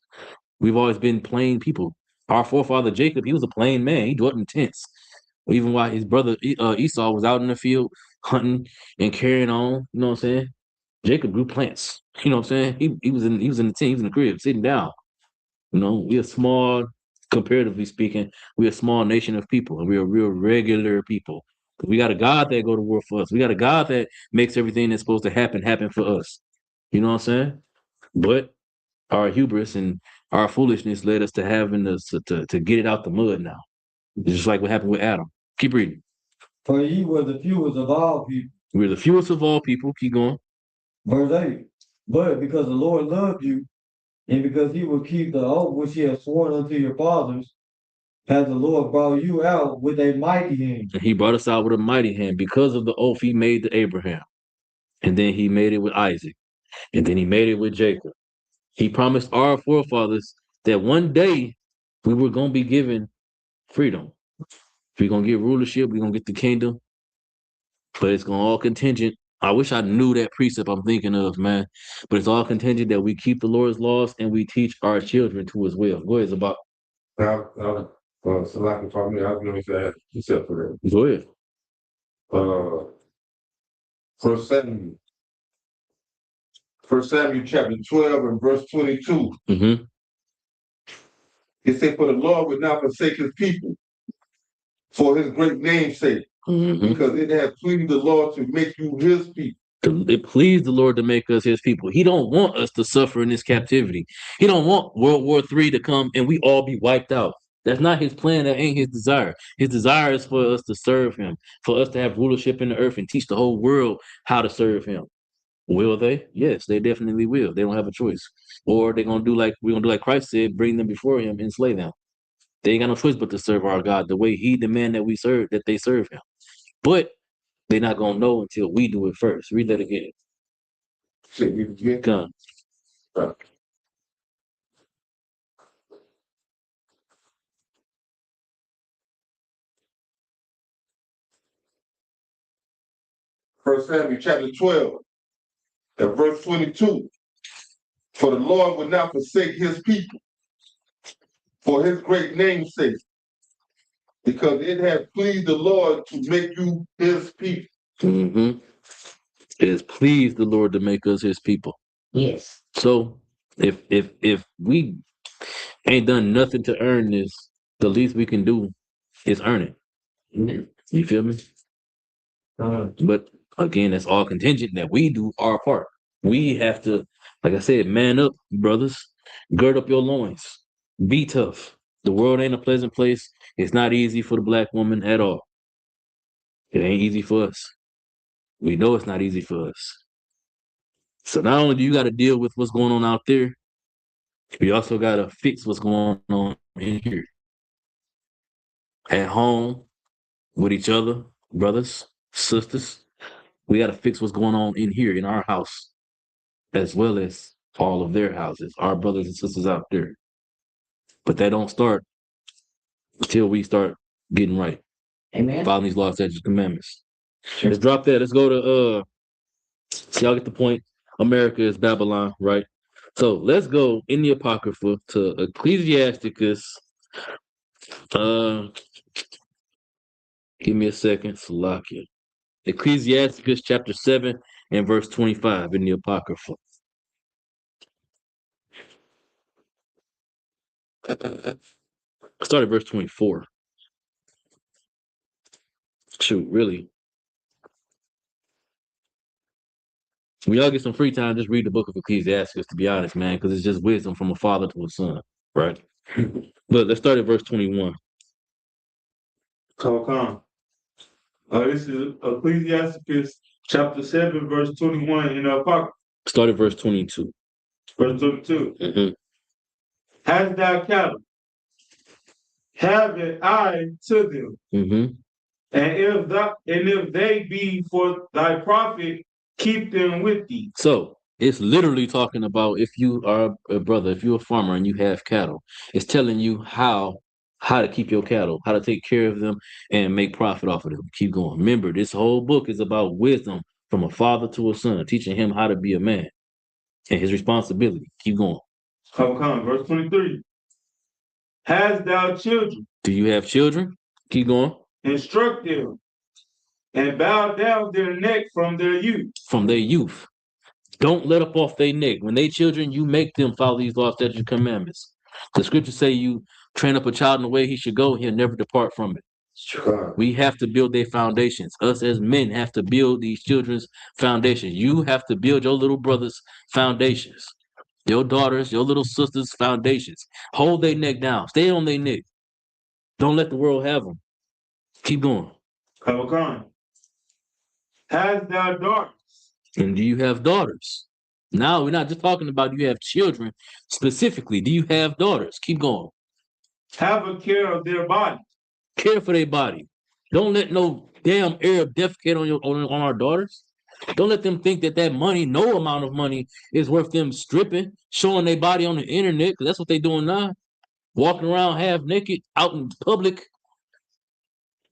We've always been plain people. Our forefather Jacob, he was a plain man. He dwelt in tents. Even while his brother Esau was out in the field hunting and carrying on, you know what I'm saying? Jacob grew plants. You know what I'm saying? He was in the tent, he was in the crib, sitting down. You know, we're a small, comparatively speaking, we're a small nation of people, and we're real regular people. We got a God that go to war for us. We got a God that makes everything that's supposed to happen for us. You know what I'm saying? But our hubris and our foolishness led us to having to get it out the mud now. It's just like what happened with Adam. Keep reading. For ye were the fewest of all people. We're the fewest of all people. Keep going. Verse 8. But because the Lord loved you, and because he will keep the oath which he has sworn unto your fathers, has the Lord brought you out with a mighty hand. And he brought us out with a mighty hand because of the oath he made to Abraham. And then he made it with Isaac. And then he made it with Jacob. He promised our forefathers that one day we were going to be given freedom. We're going to get rulership. We're going to get the kingdom. But it's going to all contingent. I wish I knew that precept I'm thinking of, man. But it's all contingent that we keep the Lord's laws and we teach our children to as well. Go ahead, Zabak. So like for me, I was going to say except for Go ahead. that. First Samuel. First Samuel chapter 12 and verse 22. Mm-hmm. It said, for the Lord would not forsake his people for his great name's sake, because it has pleased the Lord to make you his people. It pleased the Lord to make us his people. He don't want us to suffer in this captivity. He don't want World War III to come and we all be wiped out. That's not his plan. That ain't his desire. His desire is for us to serve him, for us to have rulership in the earth and teach the whole world how to serve him. Will they? Yes, they definitely will. They don't have a choice. Or they're gonna do like we're gonna do like Christ said, bring them before him and slay them. They ain't got no choice but to serve our God the way he demand that they serve him. But they're not gonna know until we do it first. Read that again. Come. First Samuel chapter 12 and verse 22. For the Lord would not forsake his people for his great name's sake, because it has pleased the Lord to make you his people. Mm-hmm. It has pleased the Lord to make us his people. Yes. So if we ain't done nothing to earn this, the least we can do is earn it. You feel me? But again, that's all contingent that we do our part. We have to, like I said, man up, brothers. Gird up your loins. Be tough. The world ain't a pleasant place. It's not easy for the black woman at all. It ain't easy for us. We know it's not easy for us. So not only do you got to deal with what's going on out there, we also got to fix what's going on in here. At home, with each other, brothers, sisters, we got to fix what's going on in here in our house, as well as all of their houses, our brothers and sisters out there. But that don't start until we start getting right. Amen. Following these laws, statutes, commandments. Sure. Let's drop that. Let's go to see, y'all get the point. America is Babylon, right? So let's go in the Apocrypha to Ecclesiasticus. Give me a second, Salakia. Ecclesiasticus chapter 7 and verse 25 in the Apocrypha. Start at verse 24. Shoot, really. When y'all get some free time, just read the book of Ecclesiasticus, to be honest, man, because it's just wisdom from a father to a son, right? But let's start at verse 21. Come. This is Ecclesiasticus chapter 7, verse 21 in the Apocrypha. Start at verse 22. Verse 22. Mm-hmm. Hast thou cattle? Have an eye to them. Mm-hmm. And if they be for thy profit, keep them with thee. So it's literally talking about if you are a brother, if you're a farmer and you have cattle, it's telling you how to keep your cattle, how to take care of them and make profit off of them. Keep going. Remember, this whole book is about wisdom from a father to a son, teaching him how to be a man and his responsibility. Keep going. Come, verse 23. Hast thou children? Do you have children? Keep going. Instruct them and bow down their neck from their youth. From their youth. Don't let up off their neck. When they children, you make them follow these laws, statutes, and commandments. The scriptures say you train up a child in the way he should go, he'll never depart from it. Sure. We have to build their foundations. Us as men have to build these children's foundations. You have to build your little brother's foundations, your daughters, your little sisters' foundations. Hold their neck down. Stay on their neck. Don't let the world have them. Keep going. Come. Hast thou daughters? And do you have daughters? Now, we're not just talking about do you have children specifically. Do you have daughters? Keep going. Have a care of their body. Care for their body. Don't let no damn Arab defecate on our daughters. Don't let them think that money, no amount of money, is worth them stripping, showing their body on the internet, because that's what they're doing now. Walking around half naked out in public.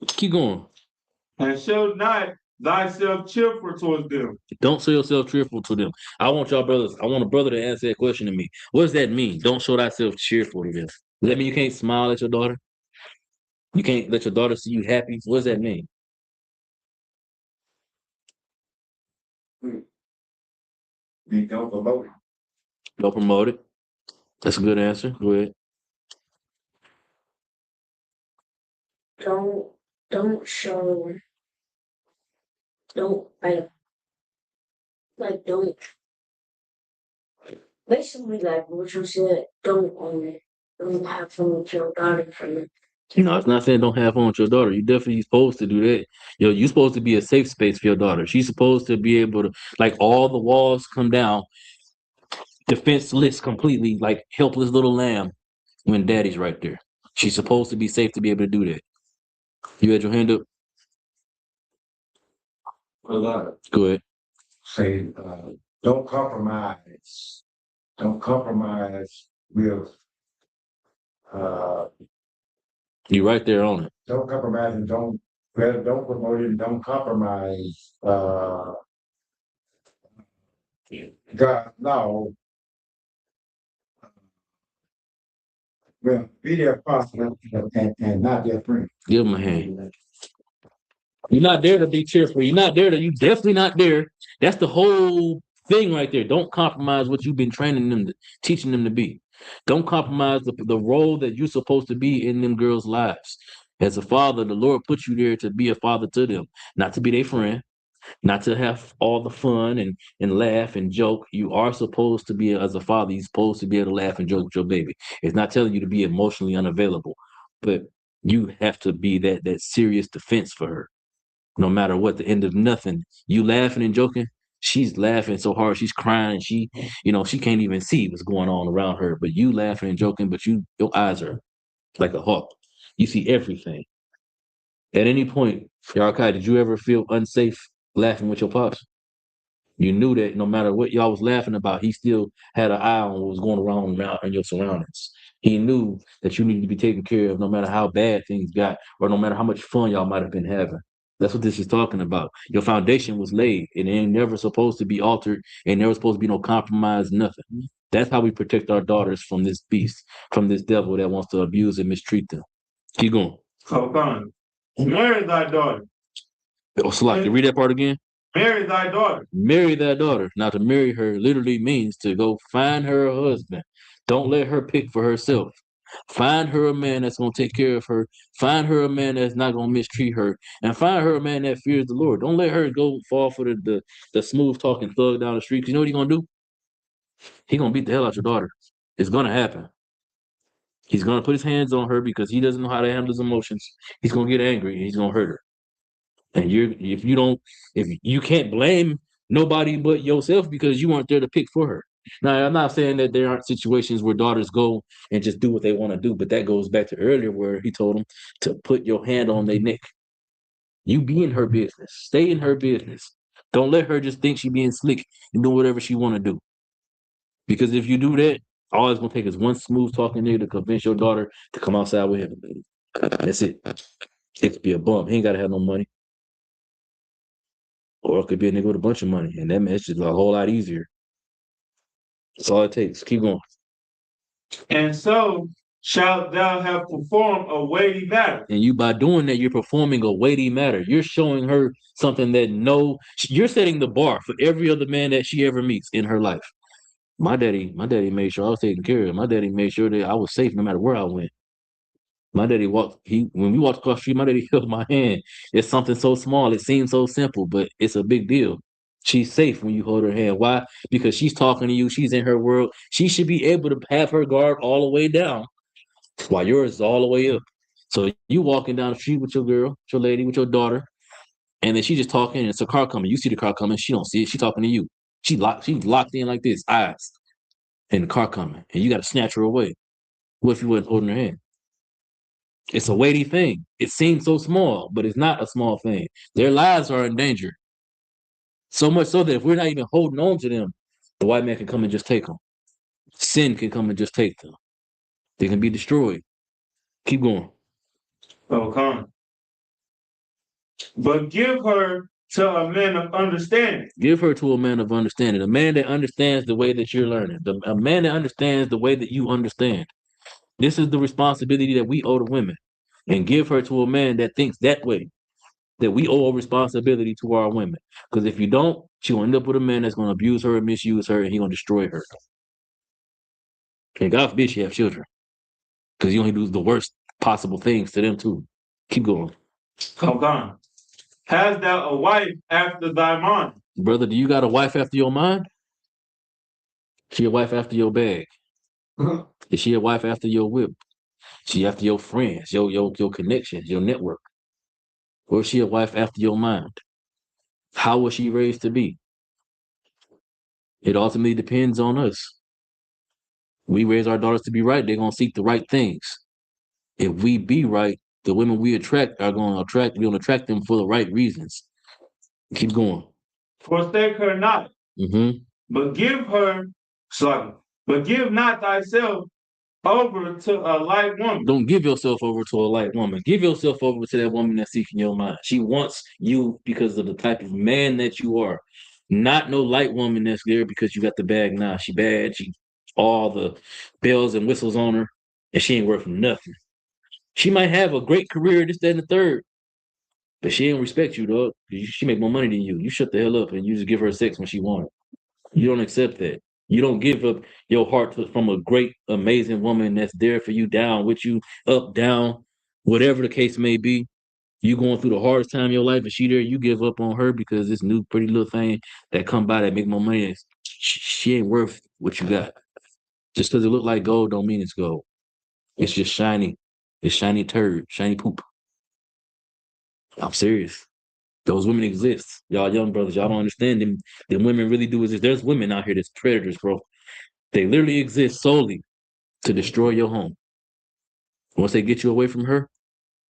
Keep going. And show not thyself cheerful towards them. Don't show yourself cheerful to them. I want a brother to answer that question to me. What does that mean? Don't show thyself cheerful to them. Does that mean you can't smile at your daughter? You can't let your daughter see you happy? What does that mean? Don't promote it. Don't promote it. That's a good answer. Go ahead. Don't show. Don't don't. Basically, like what you said, don't have fun with your daughter from it. No, it's not saying don't have fun with your daughter. You definitely supposed to do that. You're supposed to be a safe space for your daughter. She's supposed to be able to, like, all the walls come down, defenseless completely, like helpless little lamb when daddy's right there. She's supposed to be safe to be able to do that. You had your hand up? Go ahead. Say, don't compromise. Don't compromise with. You're right there on it. Don't compromise and don't promote it and don't compromise. God, no. Well, be their partner and not their friend. Give him a hand. You're not there to be cheerful. You're definitely not there. That's the whole thing right there. Don't compromise what you've been training them, teaching them to be. Don't compromise the role that you're supposed to be in them girls' lives. As a father, the Lord put you there to be a father to them, not to be their friend, not to have all the fun and laugh and joke. You are supposed to be, as a father, you're supposed to be able to laugh and joke with your baby. It's not telling you to be emotionally unavailable, but you have to be that serious defense for her. No matter what, the end of nothing. You laughing and joking, she's laughing so hard, she's crying, she can't even see what's going on around her. But you laughing and joking, but your eyes are like a hawk. You see everything. At any point, Yarakai, did you ever feel unsafe laughing with your pops? You knew that no matter what y'all was laughing about, he still had an eye on what was going around in your surroundings. He knew that you needed to be taken care of no matter how bad things got or no matter how much fun y'all might have been having. That's what this is talking about. Your foundation was laid and it ain't never supposed to be altered. Ain't never supposed to be no compromise, nothing. That's how we protect our daughters from this beast, from this devil that wants to abuse and mistreat them. Keep going. Come. Marry thy daughter. Oh, Salaki, read that part again. Marry thy daughter. Marry that daughter. Now, to marry her literally means to go find her a husband. Don't let her pick for herself. Find her a man that's going to take care of her. Find her a man that's not going to mistreat her. And find her a man that fears the Lord. Don't let her go fall for the smooth talking thug down the street. Because you know what he's going to do? He's going to beat the hell out your daughter. It's going to happen. He's going to put his hands on her because he doesn't know how to handle his emotions. He's going to get angry and he's going to hurt her. And if you can't blame nobody but yourself because you weren't there to pick for her. Now, I'm not saying that there aren't situations where daughters go and just do what they want to do, but that goes back to earlier where he told them to put your hand on their neck. You be in her business. Stay in her business. Don't let her just think she being slick and do whatever she want to do. Because if you do that, all it's going to take is one smooth talking nigga to convince your daughter to come outside with him. That's it. It could be a bum. He ain't got to have no money. Or it could be a nigga with a bunch of money, and that makes it a whole lot easier. That's all it takes. Keep going. And so shalt thou have performed a weighty matter. And you, by doing that, you're performing a weighty matter. You're showing her something that you're setting the bar for every other man that she ever meets in her life. My daddy made sure I was taken care of. My daddy made sure that I was safe no matter where I went. My daddy when we walked across the street, my daddy held my hand. It's something so small. It seems so simple, but it's a big deal. She's safe when you hold her hand. Why? Because she's talking to you. She's in her world. She should be able to have her guard all the way down while yours is all the way up. So you walking down the street with your girl, with your lady, with your daughter, and then she just talking, and it's a car coming. You see the car coming. She don't see it. She talking to you. She's locked in like this, eyes, and the car coming. And you got to snatch her away. What if you wasn't holding her hand? It's a weighty thing. It seems so small, but it's not a small thing. Their lives are in danger. So much so that if we're not even holding on to them, the white man can come and just take them. Sin can come and just take them. They can be destroyed. Keep going. Oh, come. But give her to a man of understanding. Give her to a man of understanding. A man that understands the way that you're learning. A man that understands the way that you understand. This is the responsibility that we owe to women. And give her to a man that thinks that way. That we owe a responsibility to our women. Because if you don't, she'll end up with a man that's going to abuse her and misuse her, and he's going to destroy her. And God forbid she have children. Because you only do the worst possible things to them too. Keep going. Oh, God. Hast thou a wife after thy mind? Brother, do you got a wife after your mind? She a wife after your bag? Is she a wife after your whip? She after your friends, your connections, your network? Or is she a wife after your mind? How was she raised to be? It ultimately depends on us. We raise our daughters to be right, they're gonna seek the right things. If we be right, the women we attract we're gonna attract them for the right reasons. Keep going. Forsake her not, Mm-hmm. but give not thyself over to a light woman. Don't give yourself over to a light woman. Give yourself over to that woman that's seeking your mind. She wants you because of the type of man that you are. Not no light woman that's there because you got the bag. Nah, she bad. She all the bells and whistles on her, and she ain't worth nothing. She might have a great career, this, that, and the third, but she ain't respect you, dog. She make more money than you. You shut the hell up and you just give her sex when she wants it. You don't accept that. You don't give up your heart from a great, amazing woman that's there for you, down with you, up, down, whatever the case may be. You going through the hardest time in your life, and she there, you give up on her because this new pretty little thing that come by that make more money. She ain't worth what you got. Just because it look like gold don't mean it's gold. It's just shiny. It's shiny turd, shiny poop. I'm serious. Those women exist. Y'all young brothers, y'all don't understand them. The women really do exist. There's women out here that's predators, bro. They literally exist solely to destroy your home. Once they get you away from her,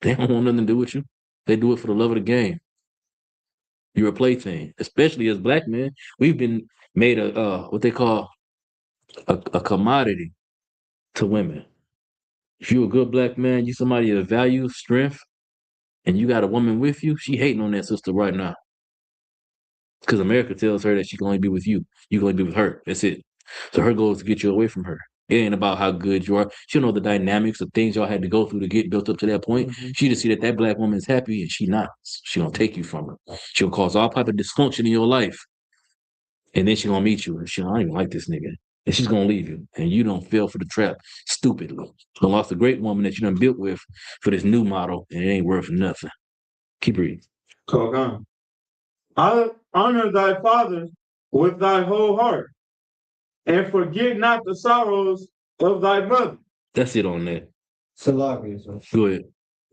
they don't want nothing to do with you. They do it for the love of the game. You're a plaything, especially as black men. We've been made what they call a commodity to women. If you're a good black man, you somebody of value, strength, and you got a woman with you, she hating on that sister right now. Because America tells her that she can only be with you. You can only be with her. That's it. So her goal is to get you away from her. It ain't about how good you are. She'll know the dynamics of things y'all had to go through to get built up to that point. Mm-hmm. She just see that black woman is happy and she not. She gonna take you from her. She'll cause all type of dysfunction in your life. And then she gonna meet you and she don't even like this nigga. And she's gonna leave you. And you don't fall for the trap stupidly. You lost a great woman that you done built with for this new model and it ain't worth nothing. Keep reading. Talk on. Honor thy father with thy whole heart, and forget not the sorrows of thy mother. That's it on that. Go ahead.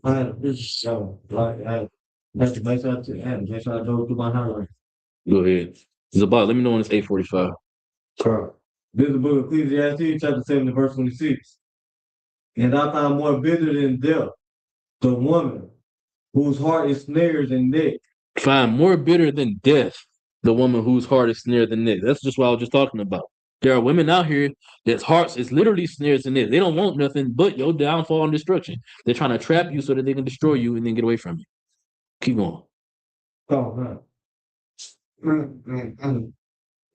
I had this I had to make sure I go through my highlight. Go ahead. Zabot, let me know when it's 8:45. Sure. This is the book of Ecclesiastes, chapter 7, verse 26. And I found more bitter than death, the woman whose heart is snares and net. Find more bitter than death, the woman whose heart is snared than net. That's just what I was just talking about. There are women out here that's hearts is literally snares and nets. They don't want nothing but your downfall and destruction. They're trying to trap you so that they can destroy you and then get away from you. Keep going. Oh, man. In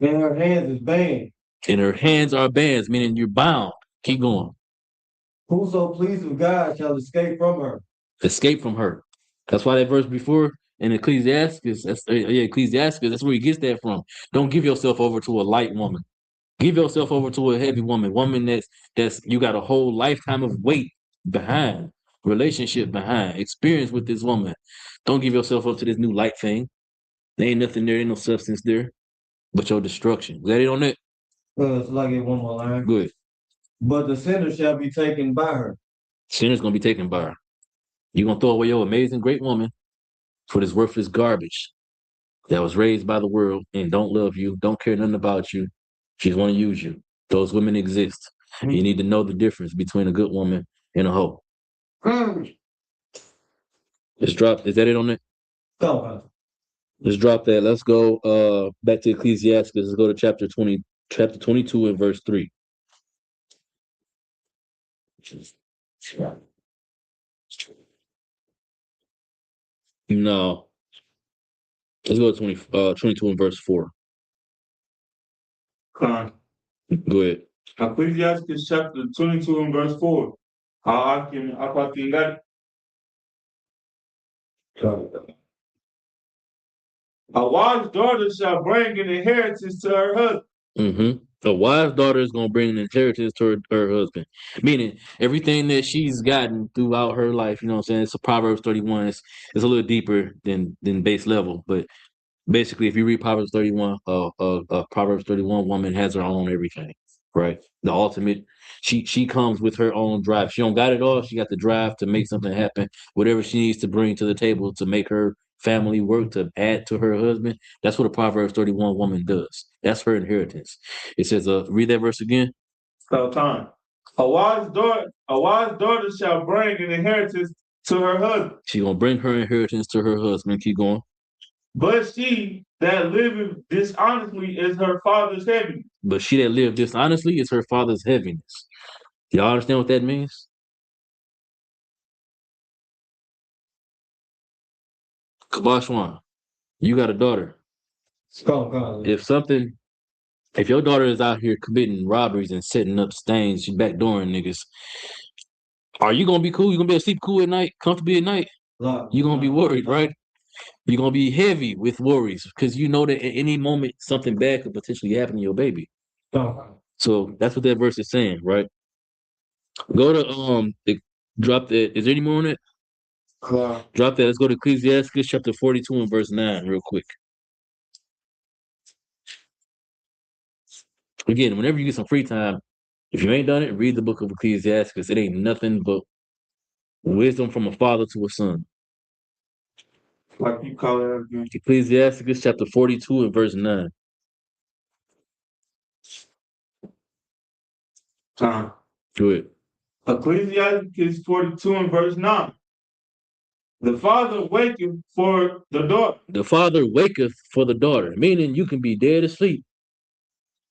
her hands is banned. In her hands are bands, meaning you're bound. Keep going. Whoso pleased with God shall escape from her. Escape from her. That's why that verse before in Ecclesiastes, Ecclesiastes, that's where he gets that from. Don't give yourself over to a light woman. Give yourself over to a heavy woman that's you got a whole lifetime of weight behind, relationship behind, experience with this woman. Don't give yourself up to this new light thing. There ain't nothing there, ain't no substance there, but your destruction. Is that it on that? So I get one more line. Good. But the sinner shall be taken by her. Sinner's gonna be taken by her. You're gonna throw away your amazing great woman for this worthless garbage that was raised by the world and don't love you, don't care nothing about you. She's want to use you. Those women exist. You need to know the difference between a good woman and a hoe. Let's drop. Is that it on it? Let's drop that. Let's go back to Ecclesiastes. Let's go to chapter 22 and verse 3. No. Let's go to 22 and verse 4. Con. Go ahead. Ecclesiastes chapter 22 and verse 4. Apa tinggal? A wise daughter shall bring an inheritance to her husband. A wise daughter is going to bring an inheritance to her husband. Meaning, everything that she's gotten throughout her life, you know what I'm saying? It's a Proverbs 31. It's a little deeper than base level. But basically, if you read Proverbs 31, Proverbs 31 woman has her own everything, right? The ultimate, she comes with her own drive. She don't got it all. She got the drive to make something happen. Whatever she needs to bring to the table to make her family work, to add to her husband. That's what a Proverbs 31 woman does. That's her inheritance. It says, read that verse again. So time. A wise daughter shall bring an inheritance to her husband. She's gonna bring her inheritance to her husband. Keep going. But she that liveth dishonestly is her father's heaviness. But she that lived dishonestly is her father's heaviness. Y'all understand what that means? Kabashwan, you got a daughter. If your daughter is out here committing robberies and setting up stains, she backdooring niggas, are you gonna be cool? You gonna be able to sleep cool at night, comfortably at night? You gonna be worried, right? You're gonna be heavy with worries because you know that at any moment something bad could potentially happen to your baby. So that's what that verse is saying, right? Go to drop that. Is there any more on it? Drop that. Let's go to Ecclesiastes chapter 42 and verse 9 real quick. Again, whenever you get some free time, if you ain't done it, read the book of Ecclesiastes. It ain't nothing but wisdom from a father to a son. Like you call it again. Ecclesiastes chapter 42 and verse 9. Time. Go ahead. Ecclesiastes 42 and verse 9. The father waketh for the daughter. The father waketh for the daughter, meaning you can be dead asleep.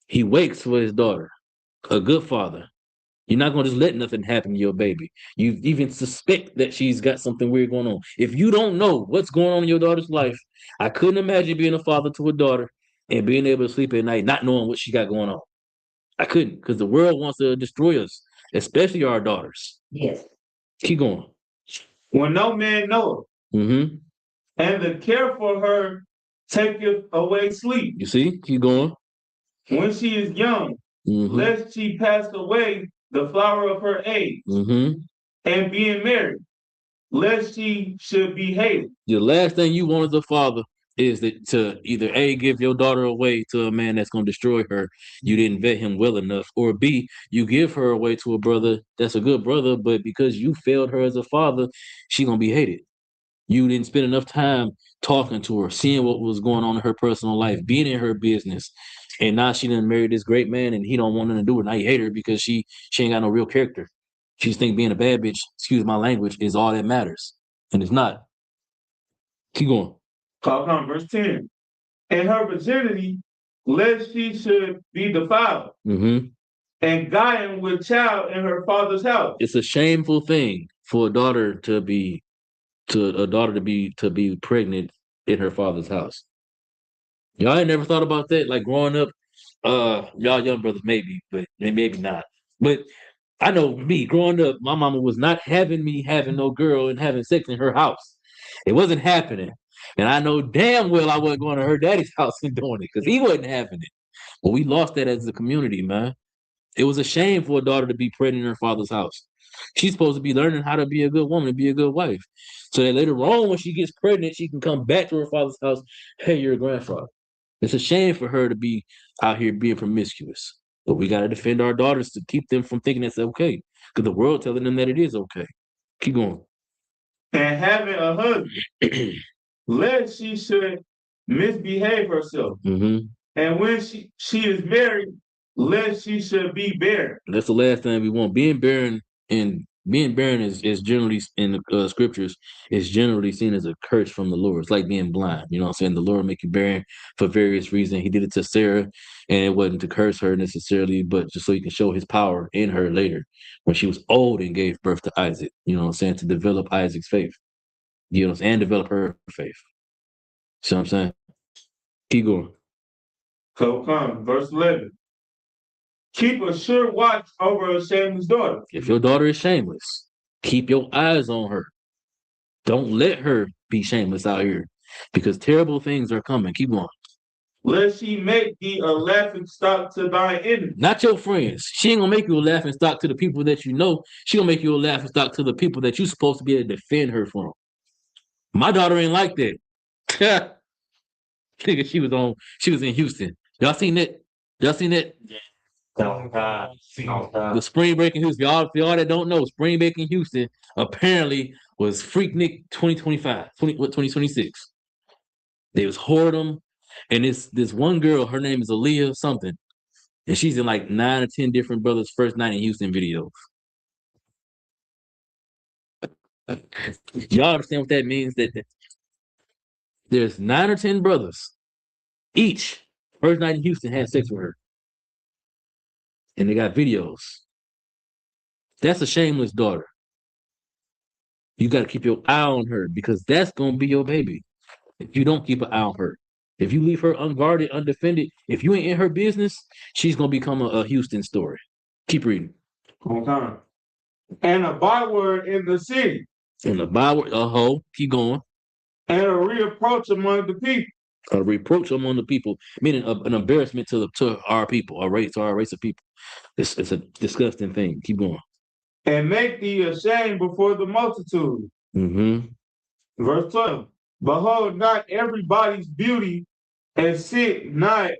He wakes for his daughter. A good father. You're not gonna just let nothing happen to your baby. You even suspect that she's got something weird going on. If you don't know what's going on in your daughter's life, I couldn't imagine being a father to a daughter and being able to sleep at night, not knowing what she got going on. I couldn't, because the world wants to destroy us, especially our daughters. Yes. Keep going. When no man knoweth, Mm-hmm. and the care for her taketh away sleep. You see? Keep going. When she is young, lest she pass away the flower of her age, and being married, lest she should be hated. The last thing you want as a father is that to either A, give your daughter away to a man that's going to destroy her, you didn't vet him well enough, or B, you give her away to a brother that's a good brother, but because you failed her as a father, she going to be hated. You didn't spend enough time talking to her, seeing what was going on in her personal life, being in her business. And now she done married this great man and he don't want nothing to do with her. Now he hate her because she ain't got no real character. She just think being a bad bitch, excuse my language, is all that matters. And it's not. Keep going. Verse 10. And her virginity, lest she should be defiled, and gotten with child in her father's house. It's a shameful thing for a daughter to be pregnant in her father's house. Y'all ain't never thought about that? Like growing up, y'all young brothers maybe, but maybe not. But I know me growing up, my mama was not having me having no girl and having sex in her house. It wasn't happening. And I know damn well I wasn't going to her daddy's house and doing it because he wasn't having it. But we lost that as a community, man. It was a shame for a daughter to be pregnant in her father's house. She's supposed to be learning how to be a good woman, be a good wife. So that later on, when she gets pregnant, she can come back to her father's house. Hey, you're a grandfather. It's a shame for her to be out here being promiscuous. But we got to defend our daughters to keep them from thinking it's okay. Because the world telling them that it is okay. Keep going. And having a husband, lest she should misbehave herself. Mm-hmm. And when she is married, lest she should be barren. That's the last thing we want. Being barren is generally in the scriptures is generally seen as a curse from the Lord. It's like being blind. You know what I'm saying? The Lord make you barren for various reasons. He did it to Sarah, and it wasn't to curse her necessarily, but just so you can show his power in her later when she was old and gave birth to Isaac. You know what I'm saying? To develop Isaac's faith. You know what I'm saying? And develop her faith. See what I'm saying? Keep going. So come, verse 11. Keep a sure watch over a shameless daughter. If your daughter is shameless, keep your eyes on her. Don't let her be shameless out here because terrible things are coming. Keep going. Lest she make thee a laughing stock to thy enemy. Not your friends. She ain't gonna make you a laughing stock to the people that you know. She gonna make you a laughing stock to the people that you supposed to be able to defend her from. My daughter ain't like that. Nigga, she was in Houston. Y'all seen that? Y'all seen that? The spring break in Houston. Y'all that don't know, spring break in Houston apparently was Freaknik 2025, 2026. They was whoredom. And this one girl, her name is Aaliyah something. And she's in like 9 or 10 different brothers' first night in Houston videos. Y'all understand what that means? That there's 9 or 10 brothers. Each first night in Houston had sex with her. And they got videos. That's a shameless daughter. You got to keep your eye on her because that's going to be your baby. If you don't keep an eye on her. If you leave her unguarded, undefended, if you ain't in her business, she's going to become a Houston story. Keep reading. Okay. And a byword in the city. And a byword, keep going. And a reproach among the people. A reproach among the people, meaning an embarrassment to our people, to our race of people. It's a disgusting thing. Keep going. And make thee ashamed before the multitude. Mm-hmm. Verse 12. Behold, not everybody's beauty, and sit not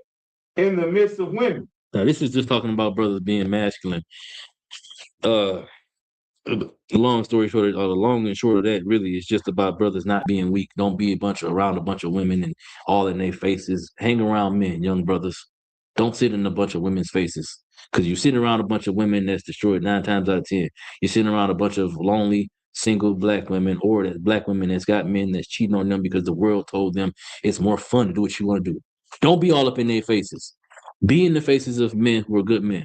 in the midst of women. Now, this is just talking about brothers being masculine. Long story short, or the long and short of that really is just about brothers not being weak. Don't be around a bunch of women and all in their faces. Hang around men, young brothers. Don't sit in a bunch of women's faces. Because you're sitting around a bunch of women that's destroyed 9 times out of 10. You're sitting around a bunch of lonely, single black women, or that black women that's got men that's cheating on them because the world told them it's more fun to do what you want to do. Don't be all up in their faces. Be in the faces of men who are good men,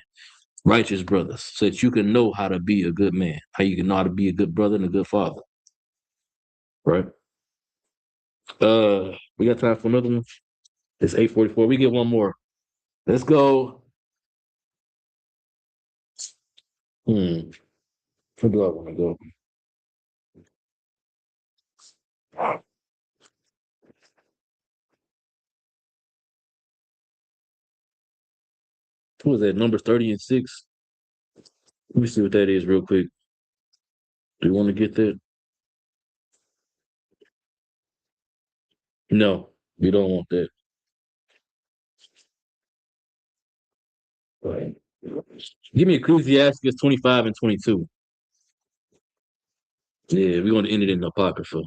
righteous brothers, so that you can know how to be a good man, how you can know how to be a good brother and a good father. Right? We got time for another one. It's 8:44. We get one more. Let's go. Where do I want to go? What was that? Numbers 30 and 6. Let me see what that is real quick. Do you want to get that? No, we don't want that. Right. Give me Ecclesiastes 25 and 22. Yeah, we're going to end it in the Apocrypha.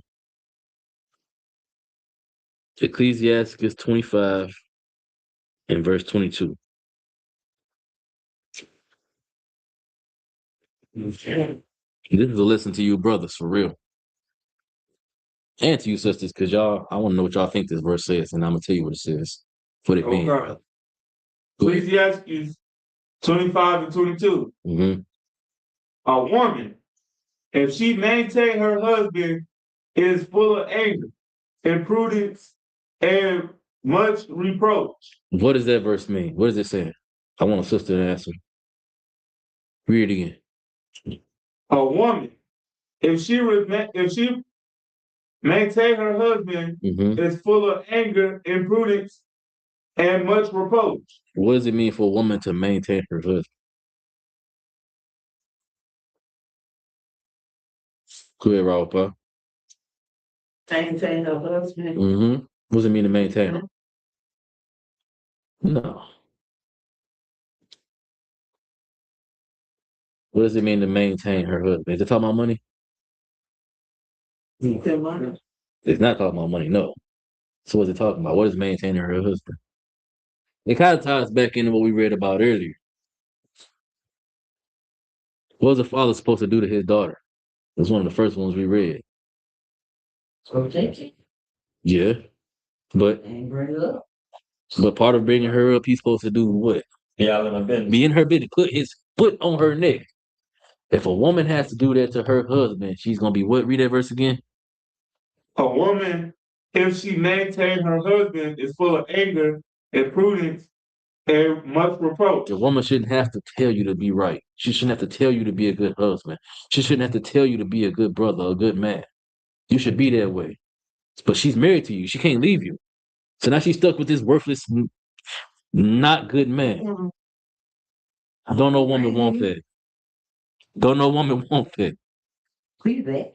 Ecclesiastes 25 and verse 22. This is a lesson to you brothers, for real. And to you sisters, because I want to know what y'all think this verse says, and I'm going to tell you what it says. For it being. Ecclesiastes 25 and 22. Mm-hmm. A woman, if she maintain her husband, is full of anger, imprudence, and much reproach. What does that verse mean? What is it saying? I want a sister to answer. Read it again. A woman, if she maintain her husband, is full of anger, imprudence, and much reproach. What does it mean for a woman to maintain her husband? Go ahead, Raul. Maintain her husband. What does it mean to maintain him? No. What does it mean to maintain her husband? Is it talking about money? Their money. It's not talking about money, no. So what's it talking about? What is maintaining her husband? It kind of ties back into what we read about earlier. What was the father supposed to do to his daughter? It was one of the first ones we read. Protect it. Yeah. But And bring it up. But part of bringing her up, he's supposed to do what? Yeah, in her business. Be in her business. Put his foot on her neck. If a woman has to do that to her husband, she's gonna be what? Read that verse again. A woman, if she maintain her husband, is full of anger, imprudence, and much reproach. The woman shouldn't have to tell you to be right. She shouldn't have to tell you to be a good husband. She shouldn't have to tell you to be a good brother, a good man. You should be that way. But she's married to you. She can't leave you. So now she's stuck with this worthless, not good man. Don't no woman want that. Don't no woman want that. Please that.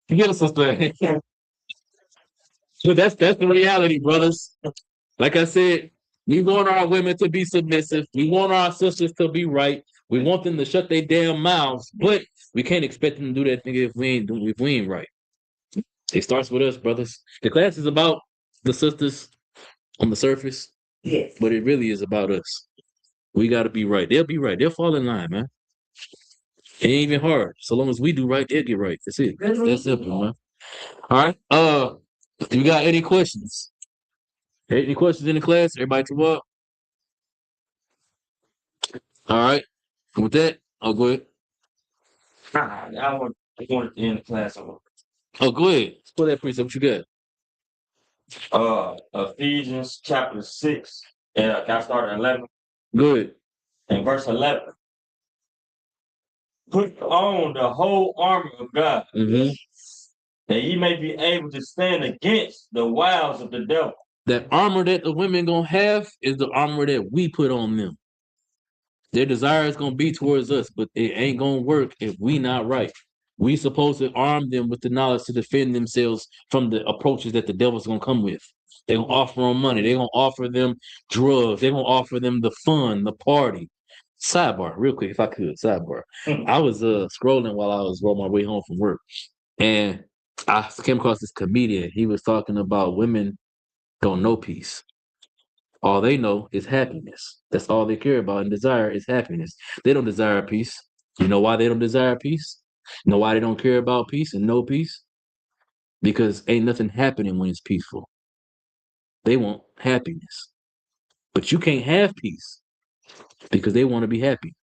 Get us sister. So that's the reality, brothers. Like I said, we want our women to be submissive. We want our sisters to be right. We want them to shut their damn mouths, but we can't expect them to do that thing if we ain't right. It starts with us, brothers. The class is about the sisters on the surface, Yes. but it really is about us. We got to be right. They'll be right. They'll fall in line, man. It ain't even hard. So long as we do right, they'll get right. That's it. That's simple, man. All right. You got any questions? Any questions in the class? Everybody to up? All right. With that, I'll go ahead. I want to end the class over. Oh, go ahead. Pull that precept. What you got? Ephesians chapter 6. And can I start at 11? Good. In verse 11. Put on the whole armor of God, that ye may be able to stand against the wiles of the devil. That armor that the women gonna have is the armor that we put on them. Their desire is gonna be towards us, but it ain't gonna work if we not right. We supposed to arm them with the knowledge to defend themselves from the approaches that the devil's gonna come with. They're gonna offer them money. They're gonna offer them drugs. They're gonna offer them the fun, the party. Sidebar, real quick, if I could. Sidebar. I was scrolling while I was on my way home from work, and I came across this comedian. He was talking about women don't know peace. All they know is happiness. That's all they care about and desire is happiness. They don't desire peace. You know why they don't desire peace? You know why they don't care about peace and know peace? Because ain't nothing happening when it's peaceful. They want happiness. But you can't have peace because they want to be happy.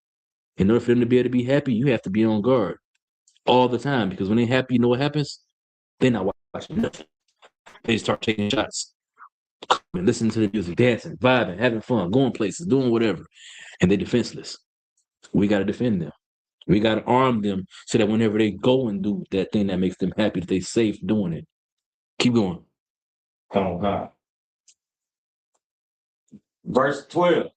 In order for them to be able to be happy, you have to be on guard all the time, because when they're happy, you know what happens? They're not watching nothing. They start taking shots, listening to the music, dancing, vibing, having fun, going places, doing whatever, and they're defenseless. We got to defend them. We got to arm them so that whenever they go and do that thing that makes them happy, that they're safe doing it. Keep going. Come on, God. Verse 12.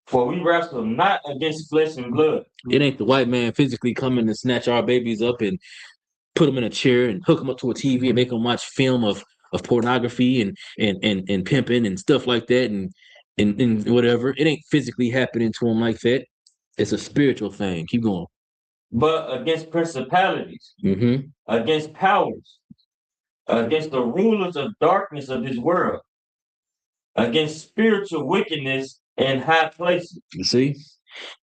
For we wrestle not against flesh and blood. It ain't the white man physically coming to snatch our babies up and put them in a chair and hook them up to a TV and make them watch film of pornography and pimping and stuff like that and whatever. It ain't physically happening to them like that. It's a spiritual thing. Keep going. But against principalities, against powers, against the rulers of darkness of this world, against spiritual wickedness in high places. You see?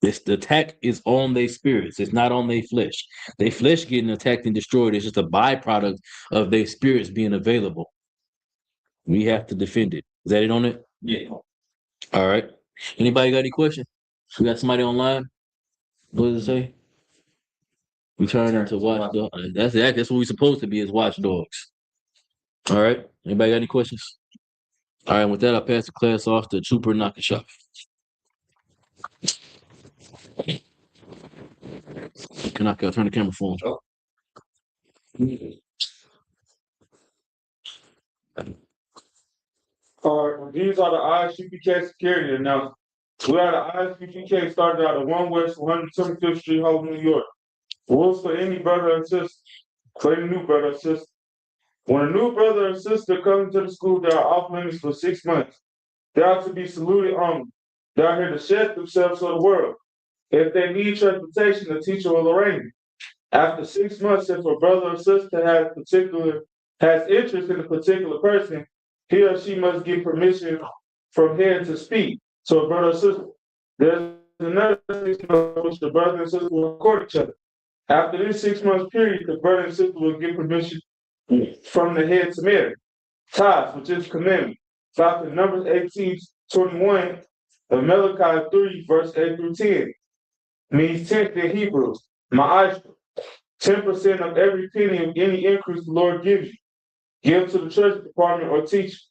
The attack is on their spirits. It's not on their flesh. Their flesh getting attacked and destroyed is just a byproduct of their spirits being available. We have to defend it. Is that it on it? Yeah. All right. Anybody got any questions? We got somebody online? What does it say? We turn into watchdog. That's what we're supposed to be as watchdogs. All right. Anybody got any questions? All right. With that, I'll pass the class off to Trooper Nakashop. Can I turn the camera for him? These are the ISUPK security announcements. We are the ISUPK started out at 1 West 125th Street, Harlem, New York. Rules for any brother and sister, for any new brother or sister. When a new brother or sister comes to the school, they are off limits for 6 months. They are to be saluted only. They are here to shed themselves for the world. If they need transportation, the teacher will arrange it. After 6 months, if a brother or sister has interest in a particular person, he or she must get permission from head to speak to a brother or sister. There's another 6 months in which the brother and sister will court each other. After this 6 months period, the brother and sister will get permission from the head to marry. Tithes, which is commandment. Found in Numbers 18:21 of Malachi 3, verse 8 through 10. Means tenth in Hebrew. Ma'ashra. 10% of every penny of any increase the Lord gives you. Give to the church department or teach.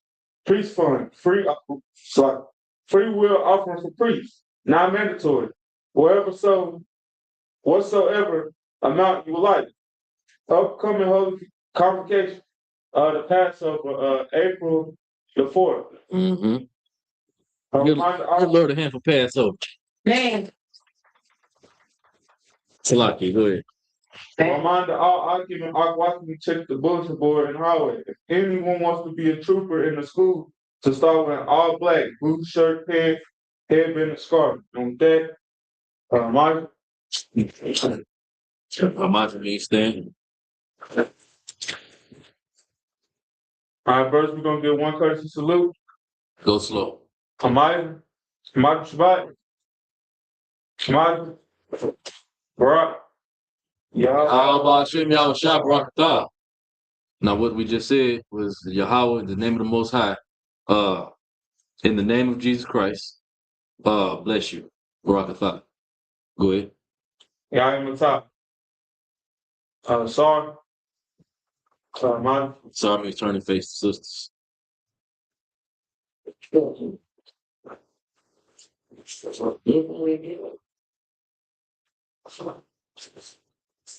Priest fund, free will offering for priests, not mandatory. Whatsoever amount you like. Upcoming holy convocation, the Passover, April the 4th. Mm-hmm. Good Lord, a hand for Passover. Man. Salaki, go ahead. Reminder all occupants are welcome to check the bulletin board and hallway. If anyone wants to be a trooper in the school, to start wearing all black, blue shirt, pants, headband, and scarf. On that, my means stand. All right, first we're gonna get one courtesy salute. Go slow. Shabbat. Barak. Now, what we just said was Yahweh, in the name of the Most High, in the name of Jesus Christ, bless you. Barakatah. Go ahead. Yahweh. Sorry. Sorry, means turning face to sisters.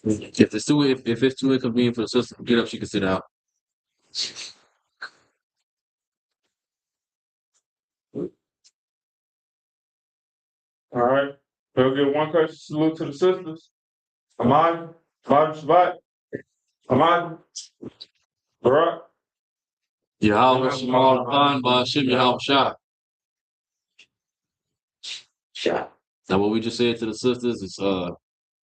If it's too inconvenient for the sister to get up, she can sit down. All right. We'll give one courtesy salute to the sisters. Ahmad, Shabbat, Ahmad, Barak. Yahweh Shemal Khan Ba'Shem Yahweh Shah. Now, what we just said to the sisters is,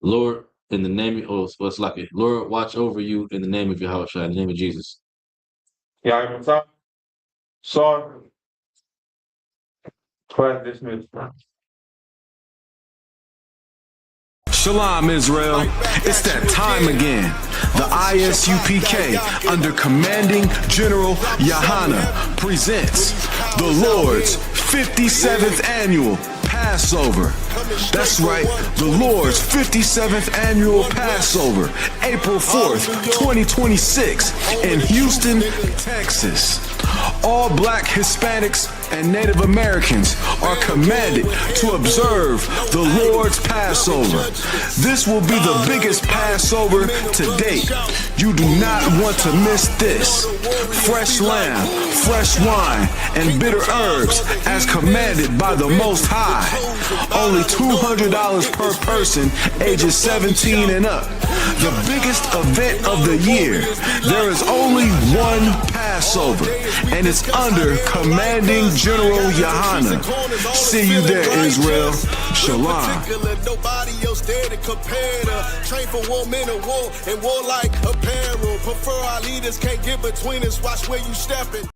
Lord, in the name of, it's like it. Lord, watch over you in the name of Yahweh Shah, in the name of Jesus. Yahweh. Sorry. Class dismissed. Shalom, Israel. It's that time again. The ISUPK, under Commanding General Yahana, presents the Lord's 57th Annual Passover. That's right, the Lord's 57th Annual Passover, April 4th, 2026, in Houston, Texas. All Black, Hispanics, and Native Americans are commanded to observe the Lord's Passover. This will be the biggest Passover to date. You do not want to miss this. Fresh lamb, fresh wine, and bitter herbs as commanded by the Most High. Only $200 per person, ages 17 and up. The biggest event of the year. There is only one Passover, and it's under Commanding General Yahana. See you there, Israel. Shalom. Nobody else there to compare to. Train for war, men of war, and war like apparel. Prefer our leaders, can't get between us. Watch where you stepping.